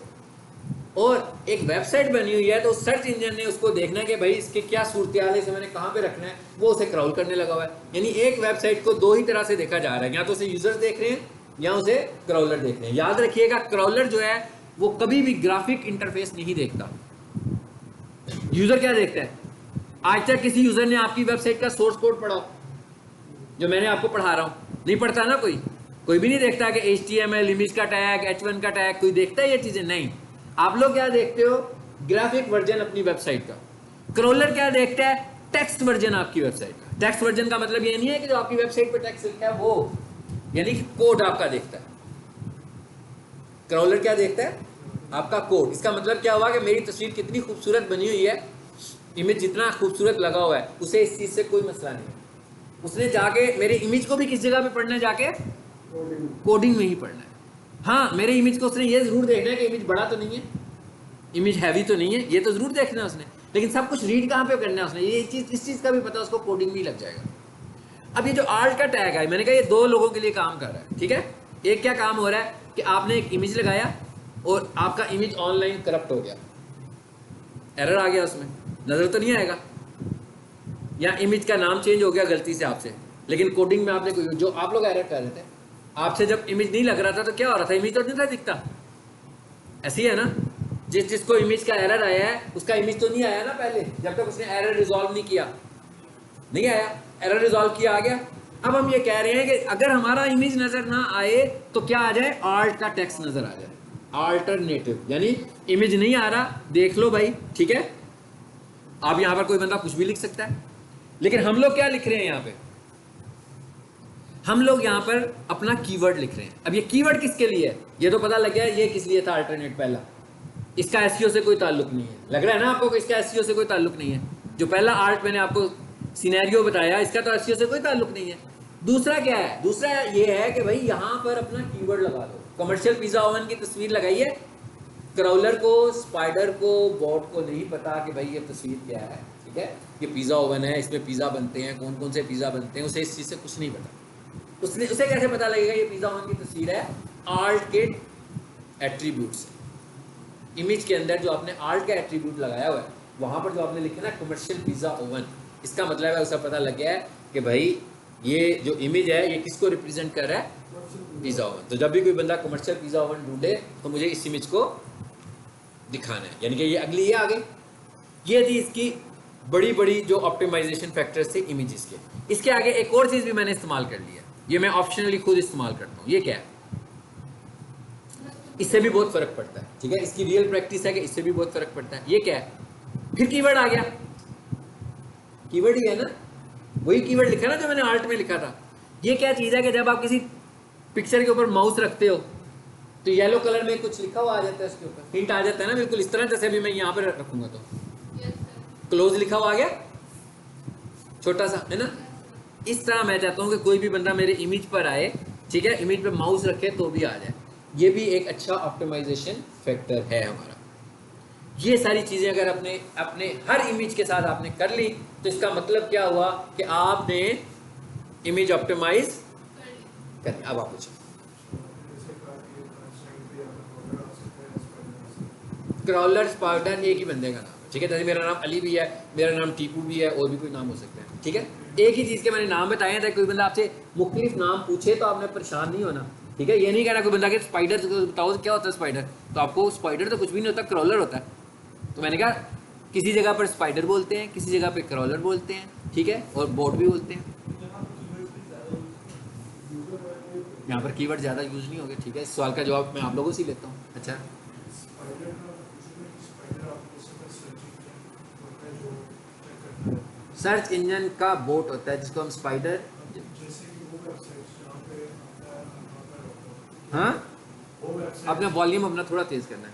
और एक वेबसाइट बनी हुई है तो सर्च इंजन ने उसको देखना है कि भाई इसके क्या सूरत हाल है, इसे मैंने कहाँ पे रखना है, वो उसे क्राउल करने लगा हुआ है। यानी एक वेबसाइट को 2 ही तरह से देखा जा रहा है, या तो उसे यूजर देख रहे हैं या उसे क्राउलर देख रहे हैं। याद रखिएगा, क्राउलर जो है वो कभी भी ग्राफिक इंटरफेस नहीं देखता। यूजर क्या देखता है? आज तक किसी यूजर ने आपकी वेबसाइट का सोर्स कोड पढ़ा? जो मैंने आपको पढ़ा रहा हूँ? नहीं पढ़ता ना कोई भी नहीं देखता कि HTML इमेज का टैग, H1 का टैग, कोई देखता है ये चीजें? नहीं। आप लोग क्या देखते हो? ग्राफिक वर्जन अपनी वेबसाइट का। क्रॉलर क्या देखता है? टेक्स्ट वर्जन आपकी वेबसाइट का। टेक्स्ट वर्जन का मतलब ये नहीं है कि जो आपकी वेबसाइट पर टेक्स्ट लिखा है वो, यानी कि कोड आपका देखता है। क्रॉलर क्या देखता है? आपका कोड। इसका मतलब क्या हुआ कि मेरी तस्वीर कितनी खूबसूरत बनी हुई है, इमेज जितना खूबसूरत लगा हुआ है, उसे इस चीज से कोई मसला नहीं है। उसने जाके मेरे इमेज को भी किस जगह पे पढ़ना है? जाके कोडिंग में ही पढ़ना है। हाँ, मेरे इमेज को उसने ये जरूर देखना है कि इमेज बड़ा तो नहीं है, इमेज हैवी तो नहीं है, ये तो जरूर देखना है उसने। लेकिन सब कुछ रीड कहाँ पे करना है उसने? ये चीज, इस चीज का भी पता उसको कोडिंग में ही लग जाएगा। अब ये जो आर्ट का टैग है, मैंने कहा ये दो लोगों के लिए काम कर रहा है, ठीक है। एक क्या काम हो रहा है कि आपने एक इमेज लगाया और आपका इमेज ऑनलाइन करप्ट हो गया, एरर आ गया, उसमें नजर तो नहीं आएगा, या इमेज का नाम चेंज हो गया गलती से आपसे, लेकिन कोडिंग में आपने कोई, जो आप लोग एरर कर रहे थे, आपसे जब इमेज नहीं लग रहा था तो क्या हो रहा था? इमेज तो नहीं था दिखता। ऐसी है ना, जिसको इमेज का एरर आया है उसका इमेज तो नहीं आया ना पहले, जब तक उसने एरर रिजॉल्व नहीं किया, नहीं आया। एरर रिजॉल्व किया, आ गया। अब हम ये कह रहे हैं कि अगर हमारा इमेज नजर ना आए तो क्या आ जाए? आर्ट का टेक्स्ट नजर आ जाए, अल्टरनेटिव, यानी इमेज नहीं आ रहा, देख लो भाई, ठीक है। आप यहां पर कोई बंदा कुछ भी लिख सकता है, लेकिन हम लोग क्या लिख रहे हैं यहां पे? हम लोग यहां पर अपना कीवर्ड लिख रहे हैं। अब ये कीवर्ड किसके लिए है? ये तो पता लग गया ये किस लिए था, अल्टरनेट पहला। इसका एसईओ से कोई ताल्लुक नहीं है, लग रहा है ना आपको कि इसका एसईओ से कोई ताल्लुक नहीं है। जो पहला आर्ट मैंने आपको सिनेरियो बताया, इसका तो एसईओ से कोई ताल्लुक नहीं है। दूसरा क्या है? दूसरा ये है कि भाई यहां पर अपना कीवर्ड लगा दो। कमर्शियल पिज्जा ओवन की तस्वीर लगाइए, क्रॉलर को, स्पाइडर को, बॉट को नहीं पता कि भाई ये तस्वीर क्या है, ठीक है। ये पिज्जा ओवन है, इसमें पिज्जा बनते हैं, कौन कौन से पिज्जा बनते हैं, उसे इस चीज से कुछ नहीं पता। उसे कैसे पता लगेगा ये पिज्जा ओवन की तस्वीर है? आर्ट के एट्रीब्यूट से। इमेज के अंदर जो आपने आर्ट का एट्रीब्यूट लगाया हुआ है, वहां पर जो आपने लिखा ना कमर्शियल पिज्जा ओवन, इसका मतलब है उसे पता लग गया है कि भाई ये जो इमेज है ये किसको रिप्रेजेंट कर रहा है? Pizza oven. तो जब भी कोई बंदा कमर्शियल पिज्जा ओवन ढूंढे तो मुझे इस इमेज को दिखाना है, यानी कि ये अगली ये आ गई। ये थी इसकी बड़ी बड़ी जो ऑप्टिमाइजेशन फैक्टर्स थे इमेजेस के। इसके आगे एक और चीज भी मैंने इस्तेमाल कर ली है, ये मैं ऑप्शनली खुद इस्तेमाल करता हूँ। ये क्या है? इससे भी बहुत फर्क पड़ता है, ठीक है। इसकी रियल प्रैक्टिस है कि इससे भी बहुत फर्क पड़ता है। ये क्या है? फिर कीवर्ड आ गया। कीवर्ड ही है ना, वही कीवर्ड लिखा ना जो मैंने आर्ट में लिखा था। ये क्या चीज है कि जब आप किसी पिक्चर के ऊपर माउस रखते हो तो येलो कलर में कुछ लिखा हुआ आ जाता है, उसके ऊपर हिंट आ जाता है ना, बिल्कुल इस तरह। जैसे भी मैं यहाँ पर रखूंगा तो क्लोज लिखा हुआ आ गया, छोटा सा, है ना। इस तरह मैं चाहता हूँ कि कोई भी बंदा मेरे इमेज पर आए, ठीक है, इमेज पे माउस रखे तो भी आ जाए। ये भी एक अच्छा ऑप्टिमाइजेशन फैक्टर है हमारा। ये सारी चीज़ें अगर अपने अपने हर इमेज के साथ आपने कर ली तो इसका मतलब क्या हुआ कि आपने इमेज ऑप्टिमाइज कर ली। अब आप पूछो। क्रॉलर स्पाइडर एक ही बंदे का नाम है, ठीक है। जैसे मेरा नाम अली भी है, मेरा नाम टीपू भी है, और भी कोई नाम हो सकते हैं, ठीक है। एक ही चीज़ के मैंने नाम बताए थे। कोई बंदा आपसे मुख्तलिफ नाम पूछे तो आपने परेशान नहीं होना, ठीक है। ये नहीं कहना कोई बंदा कि स्पाइडर बताओ क्या होता है स्पाइडर, तो आपको स्पाइडर तो कुछ भी नहीं होता, क्रॉलर होता है। तो मैंने कहा किसी जगह पर स्पाइडर बोलते हैं, किसी जगह पर क्रॉलर बोलते हैं, ठीक है, और बोट भी बोलते हैं। यहाँ पर कीवर्ड ज़्यादा यूज नहीं होगा, ठीक है। इस सवाल का जवाब मैं आप लोगों से लेता हूँ। अच्छा, सर्च इंजन का बोट होता है जिसको हम स्पाइडर, हाँ, अपना वॉल्यूम अपना थोड़ा तेज करना है।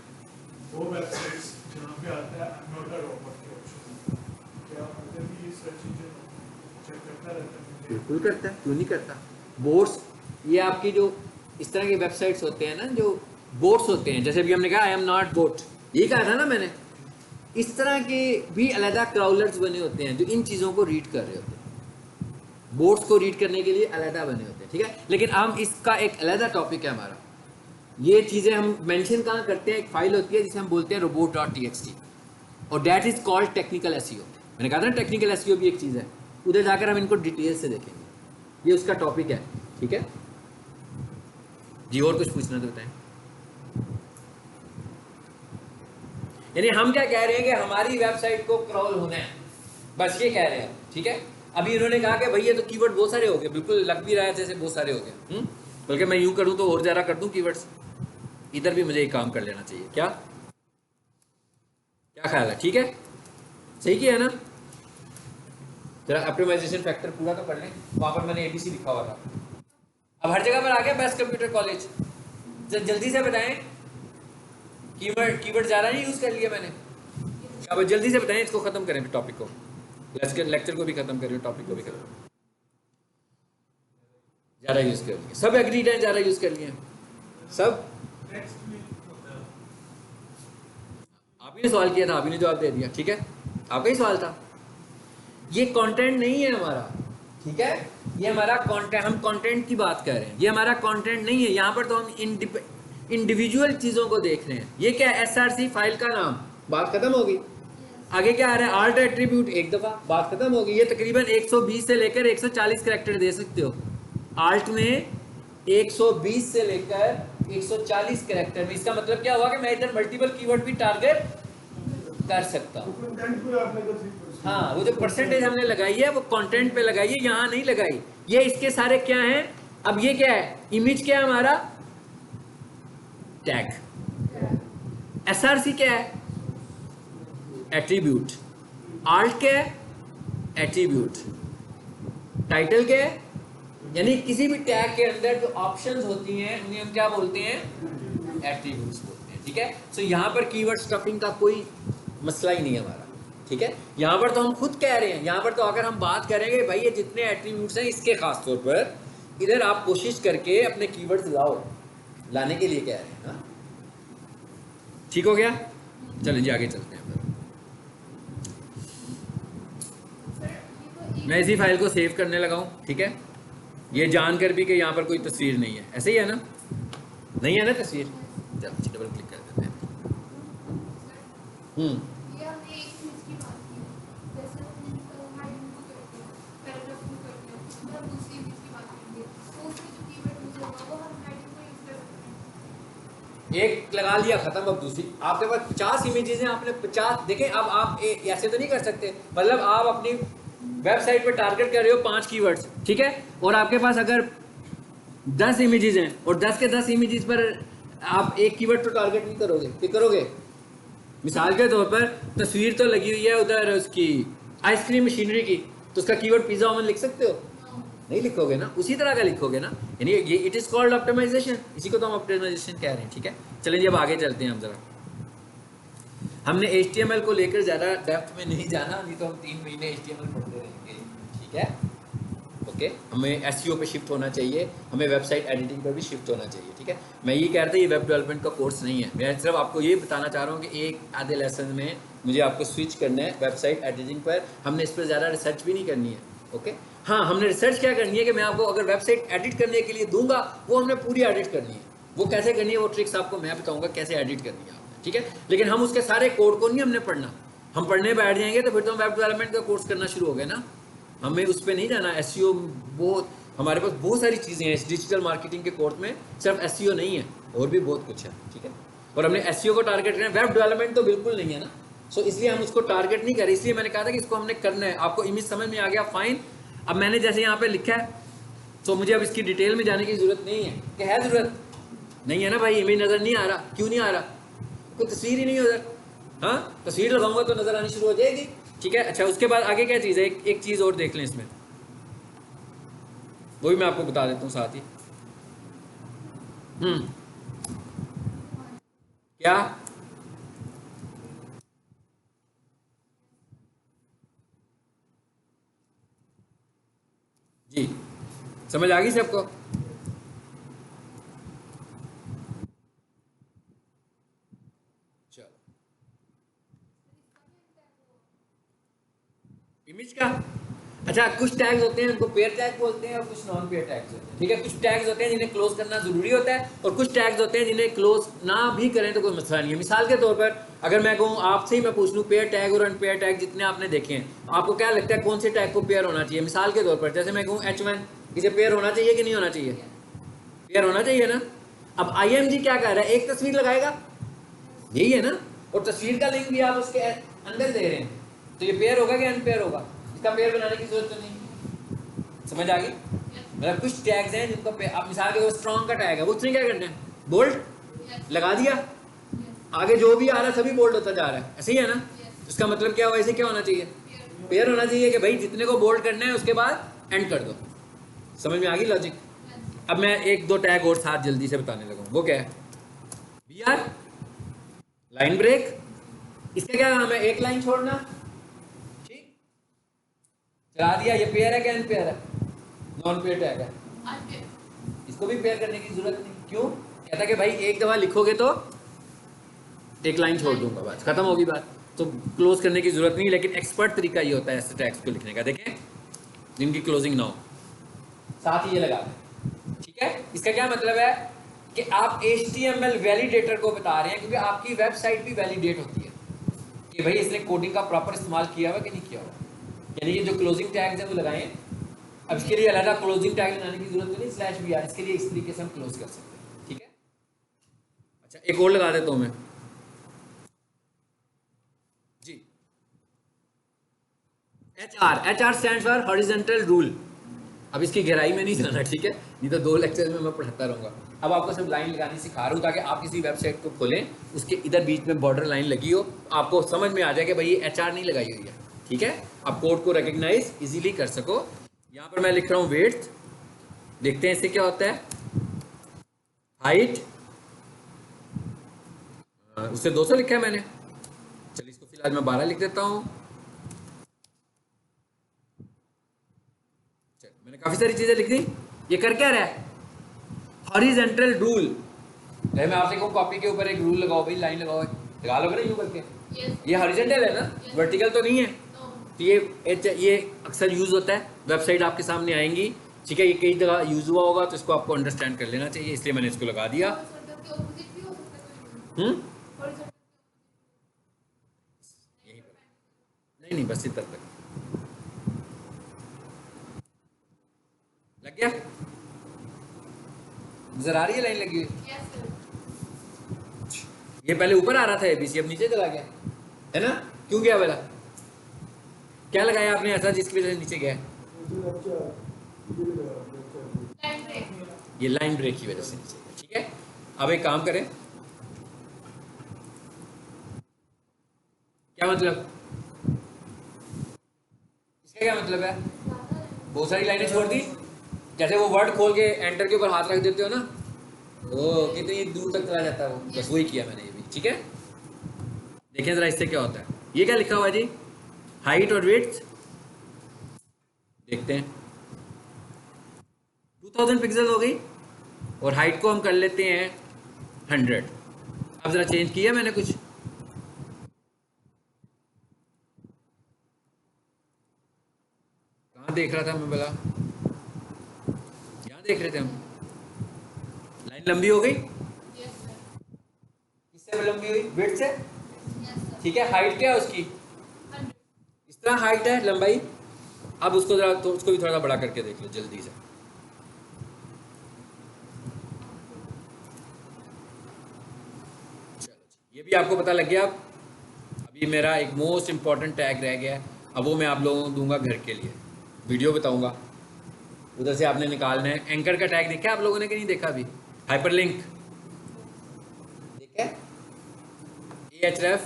वो वेबसाइट्स जहाँ पे आता है नोट अ रोबोट के ऑप्शन, क्या मतलब ये सर्च इंजन चेक करता रहता है? बिल्कुल करता है, क्यों नहीं करता। बोट्स, ये आपकी जो इस तरह के वेबसाइट्स होते हैं ना, जो बोट्स होते हैं, जैसे भी हमने कहा आई एम नॉट बोट, यही कहा था ना मैंने। इस तरह के भी अलग क्रॉलर्स बने होते हैं जो इन चीज़ों को रीड कर रहे होते हैं। बोट्स को रीड करने के लिए अलग बने होते हैं, ठीक है। लेकिन हम इसका एक अलग टॉपिक है हमारा। ये चीज़ें हम मेंशन कहाँ करते हैं? एक फाइल होती है जिसे हम बोलते हैं robot.txt, और that is called technical SEO. मैंने कहा था ना टेक्निकल एसईओ भी एक चीज़ है, उधर जाकर हम इनको डिटेल से देखेंगे। ये उसका टॉपिक है, ठीक है जी। और कुछ पूछना तो बताएं। यानी हम क्या कह रहे हैं कि हमारी वेबसाइट को क्रॉल होना है, बस ये कह रहे हैं, ठीक है। अभी इन्होंने कहा कि भाई ये तो कीवर्ड बहुत सारे हो गए, बिल्कुल लग भी रहा है जैसे बहुत सारे हो गए। बल्कि मैं यूं करूं तो और ज़्यादा कर दूं कीवर्ड्स, इधर भी मुझे एक काम कर लेना चाहिए। क्या क्या ख्याल है? ठीक है, सही किया है ना? जरा ऑप्टिमाइजेशन फैक्टर पूरा तो कर लें। वहां पर मैंने ABC लिखा हुआ था, अब हर जगह पर आ गया बेस्ट कंप्यूटर कॉलेज। जल्दी से बताएं, कीवर्ड ज़्यादा नहीं यूज़ कर लिया मैंने? अब जल्दी से बताएं, इसको ख़त्म करें टॉपिक को, लेक्चर को भी ख़त्म करें, टॉपिक को भी ख़त्म। ज़्यादा यूज़ कर लिए सब, एग्रीड हैं, ज़्यादा यूज़ कर लिए सब। आप ही ने सवाल किया था, आप ही ने जवाब दे दिया, ठीक है, आपका ही सवाल था। ये कंटेंट नहीं है हमारा, ठीक है, ये हमारा कंटेंट, हम कंटेंट की बात कर रहे हैं, ये हमारा कंटेंट नहीं है। यहाँ पर तो हम इंडिविजुअल चीज़ों को देख रहे हैं। ये क्या है? SRC फाइल का नाम, बात खत्म होगी। आगे क्या आ रहा है? आर्ट एट्रीब्यूट, एक दफ़ा, बात खत्म होगी। ये तकरीबन 120 से लेकर 140 कैरेक्टर दे सकते हो आर्ट में, 120 से लेकर 140 कैरेक्टर में। इसका मतलब क्या हुआ कि मैं इधर मल्टीपल कीवर्ड भी टारगेट कर सकता हूँ। हाँ, वो जो परसेंटेज हमने लगाई है वो कंटेंट पे लगाई है, यहाँ नहीं लगाई। ये इसके सारे क्या हैं? अब ये क्या है? इमेज क्या है हमारा? टैग। SRC क्या है? एट्रीब्यूट। आर्ट क्या है? एट्रीब्यूट। टाइटल क्या है? यानी किसी भी टैग के अंदर जो ऑप्शंस होती हैं उन्हें हम क्या बोलते हैं? एट्रीब्यूट्स बोलते हैं, ठीक है। सो यहाँ पर कीवर्ड स्टफिंग का कोई मसला ही नहीं है हमारा, ठीक है। यहाँ पर तो हम खुद कह रहे हैं, यहाँ पर तो अगर हम बात करेंगे भाई ये जितने एट्रीब्यूट्स हैं इसके खास तौर पर इधर आप कोशिश करके अपने कीवर्ड्स लाओ, लाने के लिए कह रहे हैं ना। ठीक हो गया? चलिए जी आगे चलते हैं। मैं इसी फाइल को सेव करने लगा हूँ, ठीक है, ये जानकर भी कि यहाँ पर कोई तस्वीर नहीं है। ऐसे ही है ना? नहीं है ना तस्वीर? चलो डबल क्लिक कर देते हैं। एक लगा लिया, खत्म। अब दूसरी, आपके पास 50 इमेजेस हैं, आपने 50 देखें। अब आप ऐसे तो नहीं कर सकते, मतलब आप अपनी वेबसाइट पे टारगेट कर रहे हो 5 कीवर्ड्स, ठीक है, और आपके पास अगर 10 इमेजेस हैं और 10 के 10 इमेजेस पर आप एक कीवर्ड तो टारगेट नहीं करोगे, क्या करोगे? मिसाल के तौर पर तस्वीर तो लगी हुई है उधर उसकी आइसक्रीम मशीनरी की, तो उसका कीवर्ड पिज्जा ओवन लिख सकते हो? नहीं लिखोगे ना, उसी तरह का लिखोगे ना। यानी ये इट इज़ कॉल्ड ऑप्टिमाइजेशन, इसी को तो हम ऑप्टिमाइजेशन कह रहे हैं, ठीक है। चलिए अब आगे चलते हैं हम जरा। हमने HTML को लेकर ज़्यादा डेप्थ में नहीं जाना, नहीं तो हम 3 महीने HTML पढ़ते रहेंगे, ठीक है। ओके, हमें SEO पे शिफ्ट होना चाहिए, हमें वेबसाइट एडिटिंग पर भी शिफ्ट होना चाहिए, ठीक है। मैं ये कह रहा था ये वेब डेवलपमेंट का कोर्स नहीं है, मैं सिर्फ आपको ये बताना चाह रहा हूँ कि एक आधे लेसन में मुझे आपको स्विच करना है वेबसाइट एडिटिंग पर। हमने इस पर ज़्यादा रिसर्च भी नहीं करनी है, ओके। हाँ, हमने रिसर्च क्या करनी है कि मैं आपको अगर वेबसाइट एडिट करने के लिए दूंगा वो हमने पूरी एडिट करनी है। वो कैसे करनी है वो ट्रिक्स आपको मैं बताऊँगा कैसे एडिट करनी है आपने, ठीक है। लेकिन हम उसके सारे कोड को नहीं हमने पढ़ना, हम पढ़ने बैठ जाएंगे तो फिर तो हम वेब डेवलपमेंट का कोर्स करना शुरू हो गए ना। हमें उस पर नहीं जाना। SEO बहुत, हमारे पास बहुत सारी चीज़ें हैं इस डिजिटल मार्केटिंग के कोर्स में, सिर्फ SEO नहीं है, और भी बहुत कुछ है, ठीक है। और हमने SEO को टारगेट करना है, वेब डेवलपमेंट तो बिल्कुल नहीं है ना। सो इसलिए हम उसको टारगेट नहीं करें, इसलिए मैंने कहा था कि इसको हमने करना है। आपको इमेज समझ में आ गया, फाइन। अब मैंने जैसे यहाँ पे लिखा है तो मुझे अब इसकी डिटेल में जाने की ज़रूरत नहीं है। क्या है ज़रूरत? नहीं है ना भाई, इमेज नज़र नहीं आ रहा। क्यों नहीं आ रहा? कोई तस्वीर ही नहीं है उधर। हाँ, तस्वीर लगाऊंगा तो नज़र आनी शुरू हो जाएगी, ठीक है। अच्छा, उसके बाद आगे क्या चीज़ है? एक चीज़ और देख लें इसमें, वो भी मैं आपको बता देता हूँ साथ ही। क्या? जी, समझ आ गई सबको? चलो, इमेज का अच्छा, कुछ टैग्स होते हैं उनको पेयर टैग बोलते हैं और कुछ नॉन पेयर टैग्स होते हैं, ठीक है। कुछ टैग्स होते हैं जिन्हें क्लोज करना जरूरी होता है और कुछ टैग्स होते हैं जिन्हें क्लोज ना भी करें तो कोई मसला नहीं है। मिसाल के तौर पर अगर मैं कहूँ आपसे ही मैं पूछ लूँ पेयर टैग और अनपेयर टैग जितने आपने देखे हैं, आपको क्या लगता है कौन से टैग को पेयर होना चाहिए? मिसाल के तौर पर जैसे मैं कहूँ H1, इसे पेयर होना चाहिए कि नहीं होना चाहिए? पेयर होना चाहिए ना। अब IMG क्या कह रहा है? एक तस्वीर लगाएगा, यही है ना, और तस्वीर का लिंक भी आप उसके अंदर दे रहे हैं, तो ये पेयर होगा कि अनपेयर होगा? इसका पेयर बनाने की जरूरत तो नहीं। समझ आ गई? मतलब कुछ टैग्स हैं जिनका आप मिसाल के स्ट्रॉन्ग का टैग है, वो उसने क्या करना है, बोल्ड लगा दिया, आगे जो भी आ रहा है सभी बोल्ड होता जा रहा है, ऐसे ही है ना? इसका मतलब क्या हुआ, ऐसे क्या होना चाहिए, पेयर होना चाहिए कि भाई जितने को बोल्ड करना है उसके बाद एंड कर दो। समझ में आ गई लॉजिक? अब मैं एक दो टैग और साथ जल्दी से बताने लगा, वो क्या है, BR लाइन ब्रेक, इसका क्या काम है, एक लाइन छोड़ना, ठीक, चला दिया। ये पेयर है क्या अनपेयर है, नॉन पेयर टैग है, इसको भी पेयर करने की जरूरत नहीं। क्यों? कहता कि भाई एक दफा लिखोगे तो एक लाइन छोड़ दूंगा, बस खत्म होगी बात, तो क्लोज करने की जरूरत नहीं। लेकिन एक्सपर्ट तरीका ये होता है ऐसे टैग्स को लिखने का, देखें जिनकी क्लोजिंग ना हो, साथ ही ये लगा दें, ठीक है। इसका क्या मतलब है कि आप HTML वैलिडेटर को बता रहे हैं, क्योंकि आपकी वेबसाइट भी वैलिडेट होती है कि भाई इसने कोडिंग का प्रॉपर इस्तेमाल किया हुआ कि नहीं किया हुआ। यानी ये जो क्लोजिंग टैग्स हैं वो लगाएं। अब इसके लिए अलग क्लोजिंग टैग लगाने की जरूरत नहीं, /BR, इसके लिए इस तरीके से हम क्लोज कर सकते हैं, ठीक है। अच्छा एक और लगा देता हूं मैं जी, HR stand for horizontal rule. अब इसकी गहराई में नहीं जाना, ठीक है, नहीं तो 2 लेक्चर में मैं पढ़ाता रहूँगा। अब आपको सब लाइन लगानी सिखा रहा हूँ ताकि आप किसी वेबसाइट को खोलें, उसके इधर बीच में बॉर्डर लाइन लगी हो, आपको समझ में आ जाए कि भाई ये HR नहीं लगाई हुई है, ठीक है। आप कोड को रिकग्नाइज इजीली कर सको। यहाँ पर मैं लिख रहा हूँ वेट, देखते हैं इससे क्या होता है, हाइट, उससे 200 लिखा है मैंने, चलिए इसको फिलहाल मैं 12 लिख देता हूँ। मैंने काफी सारी चीजें लिख दी। ये कर क्या रहा है, हॉरिजॉन्टल रूल। मैं आपसे कहूँ कॉपी के ऊपर एक रूल लगाओ भाई, लाइन लगाओ, लगा लोगे ना यूं करके, ये हॉरिजॉन्टल है ना, वर्टिकल तो नहीं है। तो ये अक्सर यूज होता है, वेबसाइट आपके सामने आएंगी, ठीक है, ये कई जगह यूज हुआ होगा, तो इसको आपको अंडरस्टैंड कर लेना चाहिए, इसलिए मैंने इसको लगा दिया। यहीं पर नहीं, बस इतना तक लग गया, नजर आ रही है लाइन लगी हुई। ये पहले ऊपर आ रहा था ABC, अब नीचे चला गया है ना, क्यों गया वाला, क्या लगाया आपने ऐसा जिसकी वजह से नीचे गया, ये लाइन ब्रेक की वजह से नीचे गया, ठीक है। अब एक काम करें, क्या मतलब, इसका क्या मतलब है, बहुत सारी लाइनें छोड़ दी, जैसे वो वर्ड खोल के एंटर के ऊपर हाथ रख देते हो ना, वो कितनी दूर तक चला जाता है वो, बस वही किया मैंने ये भी, ठीक है। देखें जरा इससे क्या होता है, ये क्या लिखा हुआ है जी, हाइट और विड्थ, देखते हैं 2000 पिक्सल हो गई, और हाइट को हम कर लेते हैं 100। अब जरा चेंज किया मैंने कुछ, कहाँ देख रहा था मैं भला, यहाँ देख रहे थे हम, लाइन लंबी हो गई, किससे लंबी हुई, विड्थ से, ठीक है। हाइट क्या है उसकी, इस तरह हाइट है, लंबाई। अब उसको जरा, तो उसको भी थोड़ा बड़ा करके देख लो जल्दी से, चलो ये भी आपको पता लग गया। अभी मेरा एक मोस्ट इंपॉर्टेंट टैग रह गया है, अब वो मैं आप लोगों को दूंगा घर के लिए, वीडियो बताऊंगा, उधर से आपने निकालना है। एंकर का टैग देखा आप लोगों ने कि नहीं देखा अभी, हाइपरलिंक देखा, Ahref,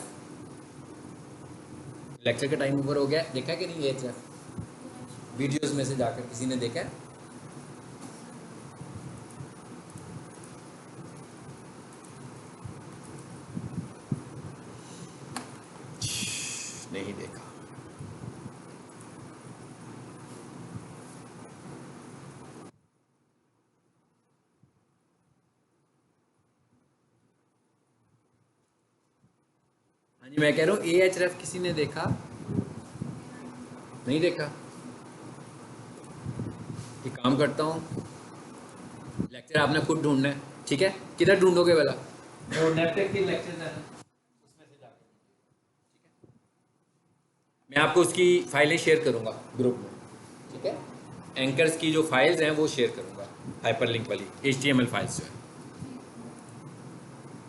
लेक्चर का टाइम ओवर हो गया, देखा कि नहीं Ahref, वीडियोस में से जाकर किसी ने देखा है? नहीं देखा, हाँ जी मैं कह रहा हूँ Ahref किसी ने देखा, नहीं देखा? एक काम करता हूँ, लेक्चर आपने खुद ढूंढना है, ठीक है, किधर ढूंढोगे वाला, जो नेपटेक के लेक्चर है उसमें से जाकर, ठीक है, मैं आपको उसकी फाइलें शेयर करूँगा ग्रुप में, ठीक है, एंकर्स की जो फाइल्स हैं वो शेयर करूँगा, हाइपरलिंक वाली HTML फाइल्स जो है,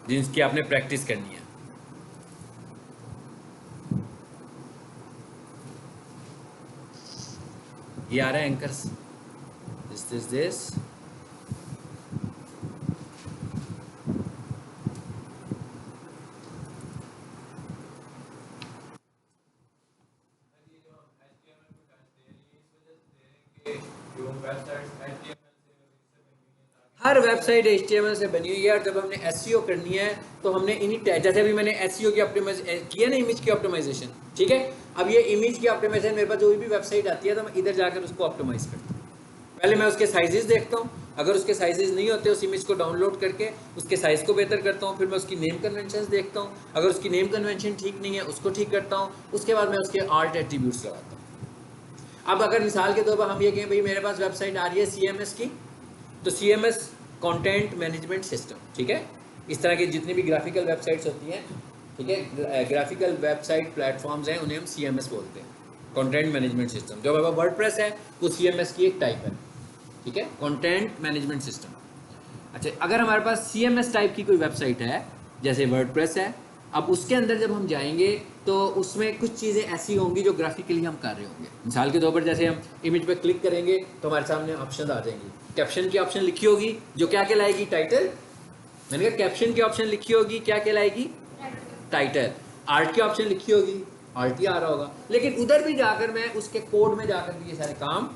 जिनकी आपने प्रैक्टिस करनी है। ये आ रहा है anchors, this her website HTML से बनी हुई है। और जब हमने SEO करनी है तो हमने इन्हीं जैसे अभी मैंने SEO की ऑप्टिमाइज किया ना, इमेज की ऑप्टिमाइजेशन, ठीक है। अब ये इमेज की ऑप्टिमाइजेशन मेरे पास जो भी वेबसाइट आती है तो मैं इधर जाकर उसको ऑप्टिमाइज करता हूँ। पहले मैं उसके साइजेस देखता हूँ, अगर उसके साइजेस नहीं होते उस इमेज को डाउनलोड करके उसके साइज़ को बेहतर करता हूँ। फिर मैं उसकी नेम कन्वेंशन देखता हूँ, अगर उसकी नेम कन्वेंशन ठीक नहीं है उसको ठीक करता हूँ। उसके बाद मैं उसके आर्ट एट्रीब्यूट्स लगाता हूँ। अब अगर मिसाल के तौर पर हम ये कहें भाई मेरे पास वेबसाइट आ रही है CMS की, तो CMS कंटेंट मैनेजमेंट सिस्टम, ठीक है। इस तरह की जितनी भी ग्राफिकल वेबसाइट्स होती हैं, ठीक है, ग्राफिकल वेबसाइट प्लेटफॉर्म्स हैं, उन्हें हम CMS बोलते हैं, कंटेंट मैनेजमेंट सिस्टम। जो हमारा वर्डप्रेस है वो CMS की एक टाइप है, ठीक है, कंटेंट मैनेजमेंट सिस्टम। अच्छा, अगर हमारे पास CMS टाइप की कोई वेबसाइट है जैसे वर्डप्रेस है, अब उसके अंदर जब हम जाएंगे तो उसमें कुछ चीज़ें ऐसी होंगी जो ग्राफिकली हम कर रहे होंगे। मिसाल के तौर पर जैसे हम इमेज पे क्लिक करेंगे तो हमारे सामने ऑप्शन आ जाएंगी। कैप्शन की ऑप्शन लिखी होगी जो क्या कहलाएगी, टाइटल। मैंने कहा कैप्शन की ऑप्शन लिखी होगी, क्या कहलाएगी, टाइटल। आर्ट की ऑप्शन लिखी होगी, आर्ट ही आ रहा होगा। लेकिन उधर भी जाकर मैं उसके कोड में जाकर भी ये सारे काम,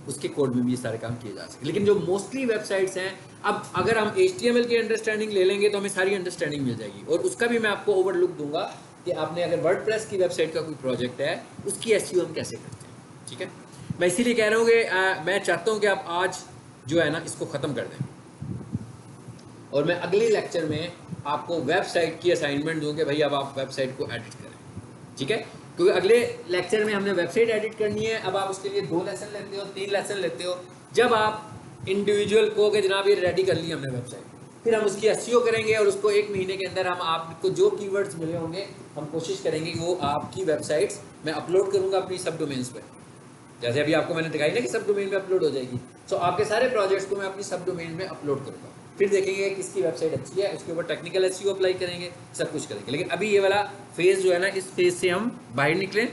उसके कोड में भी ये सारे काम किए जा सकते। लेकिन जो मोस्टली वेबसाइट्स हैं, अब अगर हम HTML की अंडरस्टैंडिंग ले लेंगे तो हमें सारी अंडरस्टैंडिंग मिल जाएगी। और उसका भी मैं आपको ओवरलुक दूंगा कि आपने अगर वर्डप्रेस की वेबसाइट का कोई प्रोजेक्ट है उसकी SEO हम कैसे करते हैं, ठीक है। मैं इसीलिए कह रहा हूँ कि मैं चाहता हूँ कि आप आज जो है ना इसको ख़त्म कर दें और मैं अगले लेक्चर में आपको वेबसाइट की असाइनमेंट दूँ कि भाई अब आप वेबसाइट को एडिट करें, ठीक है। क्योंकि अगले लेक्चर में हमने वेबसाइट एडिट करनी है। अब आप उसके लिए 2 लेसन लेते हो, 3 लेसन लेते हो। जब आप इंडिविजुअल को कि जनाब ये रेडी कर ली हमने वेबसाइट, फिर हम उसकी SEO करेंगे और उसको 1 महीने के अंदर हम आपको जो कीवर्ड्स मिले होंगे हम कोशिश करेंगे कि वो आपकी वेबसाइट्स मैं अपलोड करूँगा अपनी सब डोमेन्स पर। जैसे अभी आपको मैंने दिखाई ना कि सब डोमेन में अपलोड हो जाएगी, तो आपके सारे प्रोजेक्ट्स को मैं अपनी सब डोमेन में अपलोड करूँगा। फिर देखेंगे किसकी वेबसाइट अच्छी है, उसके ऊपर टेक्निकल SEO अप्लाई करेंगे, सब कुछ करेंगे। लेकिन अभी ये वाला फेज़ जो है ना, इस फेज़ से हम बाहर निकलें।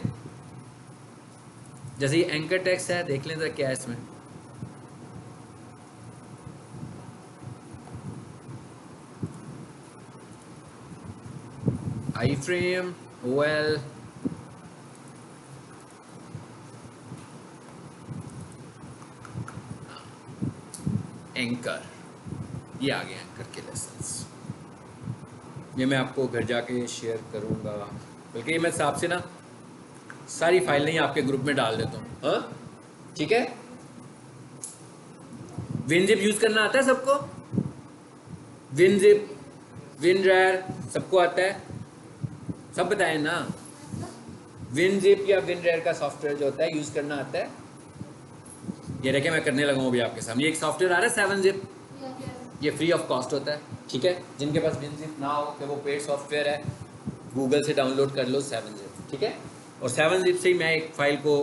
जैसे ये एंकर टेक्स्ट है, देख लें जरा क्या है इसमें। आई फ्रेम, OL, एंकर, ये आ गया एंकर के लेसन्स। ये मैं आपको घर जाके शेयर करूँगा, बल्कि ये मैं साहब से ना सारी फाइल नहीं आपके ग्रुप में डाल देता हूँ, हाँ ठीक है। विनजिप यूज़ करना आता है सबको, विनजिप, विनरैर सबको आता है, सब बताएं ना। विनजिप या विनरैर का सॉफ्टवेयर जो होता है यूज़ करना आता है। ये देखें मैं करने लगा हूँ अभी आपके सामने। एक सॉफ्टवेयर आ रहा है 7zip, ये फ्री ऑफ कॉस्ट होता है, ठीक है। जिनके पास विनजिप ना हो कि वो पेड सॉफ्टवेयर है, गूगल से डाउनलोड कर लो 7zip, ठीक है। और 7zip से ही मैं एक फ़ाइल को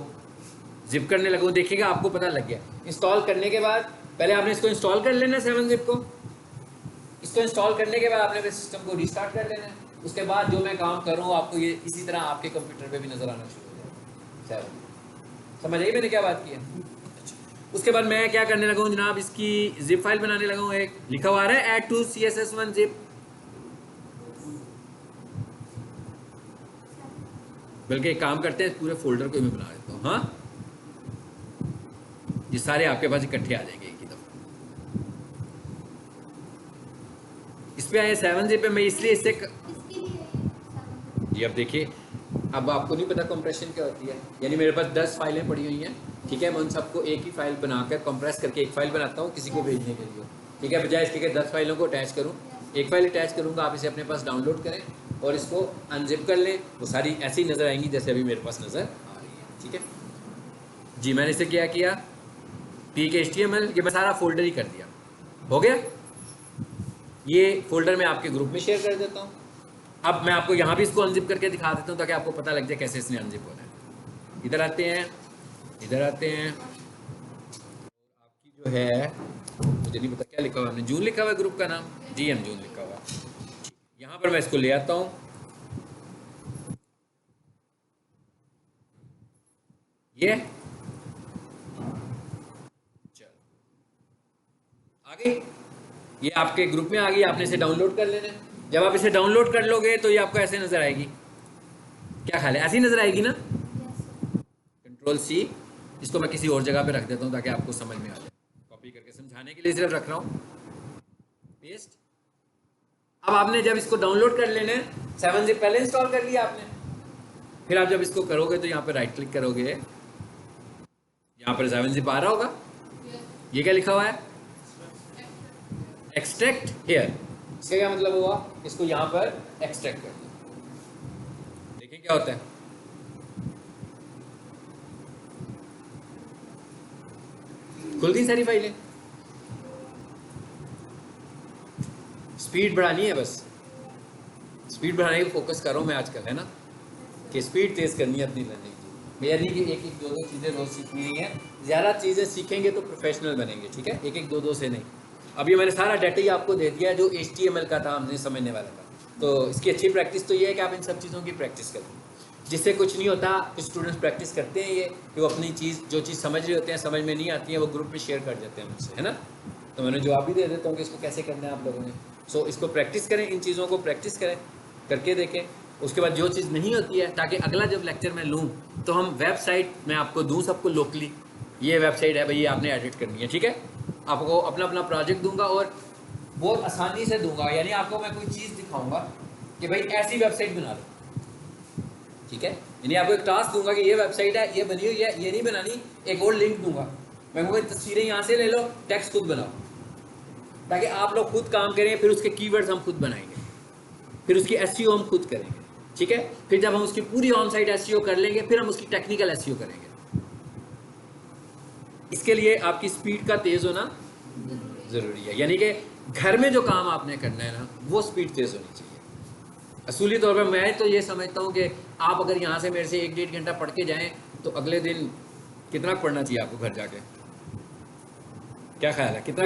जिप करने लगा हूँ। देखिएगा आपको पता लग गया। इंस्टॉल करने के बाद पहले आपने इसको इंस्टॉल कर लेना है 7zip को। इसको इंस्टॉल करने के बाद आपने अपने सिस्टम को रिस्टार्ट कर लेना है। उसके बाद जो मैं काम कर रहा हूँ आपको ये इसी तरह आपके कंप्यूटर पे भी नज़र आना शुरू हो जाएगा। समझ आइए मैंने क्या बात की है। उसके बाद मैं क्या करने लगा हूँ जनाब, इसकी जिप फाइल बनाने लगा हूँ। एक लिखा हुआ आ रहा है add to CSS1 zip, बल्कि एक काम करते हैं पूरे फोल्डर को मैं बना देता हूँ। हाँ, ये सारे आपके पास इकट्ठे आ जाएंगे एक ही दफ़ा। इस पे आए 7zip पे, मैं इसलिए इससे जी अब देखिए, अब आपको नहीं पता कंप्रेशन क्या होती है। यानी मेरे पास 10 फाइलें पड़ी हुई हैं, ठीक है। मैं उन सबको एक ही फाइल बनाकर कंप्रेस करके एक फाइल बनाता हूँ किसी को भेजने के लिए, ठीक है। बजाय इसके कि 10 फाइलों को अटैच करूँ, एक फाइल अटैच करूँगा। आप इसे अपने पास डाउनलोड करें और इसको अनजिप कर लें, वो सारी ऐसी ही नज़र आएंगी जैसे अभी मेरे पास नज़र आ रही है, ठीक है जी। मैंने इसे क्या किया, PKHTML, ये मैं सारा फोल्डर ही कर दिया, हो गया। ये फोल्डर मैं आपके ग्रुप में शेयर कर देता हूँ। अब मैं आपको यहाँ भी इसको अनजिप करके दिखा देता हूँ ताकि आपको पता लग जाए कैसे इसने अनजिप होना है। इधर आते हैं, इधर आते हैं। आपकी जो है मुझे नहीं पता क्या लिखा हुआ है, हमने जून लिखा हुआ है ग्रुप का नाम, GM जून लिखा हुआ है। यहाँ पर मैं इसको ले आता हूँ, ये ये आपके ग्रुप में आ गई, आपने इसे डाउनलोड कर लेना है। जब आप इसे डाउनलोड कर लोगे तो ये आपको ऐसे नज़र आएगी। क्या ख्याल है, ऐसी नज़र आएगी ना? Ctrl+C, इसको मैं किसी और जगह पे रख देता हूँ ताकि आपको समझ में आ जाए। कॉपी करके समझाने के लिए सिर्फ रख रहा हूँ। पेस्ट। अब आपने जब इसको डाउनलोड कर लेना है, 7zip पहले इंस्टॉल कर लिया आपने, फिर आप जब इसको करोगे तो यहाँ पे राइट क्लिक करोगे, यहाँ पर 7zip आ रहा होगा। ये क्या लिखा हुआ है? Extract here. इसका क्या मतलब हुआ? इसको यहाँ पर एक्सट्रैक्ट कर दो। देखिए क्या होता है। खुल गई सारी फाइलें। स्पीड बढ़ानी है, बस स्पीड बढ़ाने की फोकस कर रहा हूँ मैं आजकल, है ना, कि स्पीड तेज़ करनी है अपनी लर्निंग की। मेरा नहीं कि एक एक दो दो चीज़ें रोज़ सीखनी है, ज़्यादा चीज़ें सीखेंगे तो प्रोफेशनल बनेंगे, ठीक है, एक एक दो दो से नहीं। अभी मैंने सारा डाटा ही आपको दे दिया जो HTML का था, हमने समझने वाला था। तो इसकी अच्छी प्रैक्टिस तो ये है कि आप इन सब चीज़ों की प्रैक्टिस करें, जिससे कुछ नहीं होता। कुछ स्टूडेंट्स प्रैक्टिस करते हैं ये कि वो अपनी चीज़, जो चीज़ समझ रहे होते हैं, समझ में नहीं आती है, वो ग्रुप में शेयर कर देते हैं मुझसे, है ना। तो मैंने जवाब भी दे देता हूँ कि इसको कैसे करना है आप लोगों ने। सो इसको प्रैक्टिस करें, इन चीज़ों को प्रैक्टिस करें, करके देखें। उसके बाद जो चीज़ नहीं होती है, ताकि अगला जब लेक्चर मैं लूँ तो हम वेबसाइट मैं आपको दूँ सबको लोकली, ये वेबसाइट है भाई, ये आपने एडिट करनी है, ठीक है। आपको अपना अपना प्रोजेक्ट दूंगा और बहुत आसानी से दूंगा, यानी आपको मैं कोई चीज़ दिखाऊंगा कि भाई ऐसी वेबसाइट बना लो, ठीक है। यानी आपको एक टास्क दूंगा कि ये वेबसाइट है, ये बनी हुई है, ये नहीं बनानी, एक और लिंक दूंगा, मैं कहूँगा तस्वीरें यहाँ से ले लो, टेक्स्ट खुद बनाओ, ताकि आप लोग खुद काम करें। फिर उसके कीवर्ड्स हम खुद बनाएंगे, फिर उसकी SEO हम खुद करेंगे, ठीक है। फिर जब हम उसकी पूरी ऑन साइट SEO कर लेंगे, फिर हम उसकी टेक्निकल SEO करेंगे। इसके लिए आपकी स्पीड का तेज़ होना ज़रूरी है, यानी कि घर में जो काम आपने करना है ना, वो स्पीड तेज़ होनी चाहिए। असूली तौर पर मैं तो ये समझता हूँ कि आप अगर यहाँ से मेरे से 1-1.5 घंटा पढ़ के जाएँ तो अगले दिन कितना पढ़ना चाहिए आपको घर जाके? क्या ख्याल है, कितना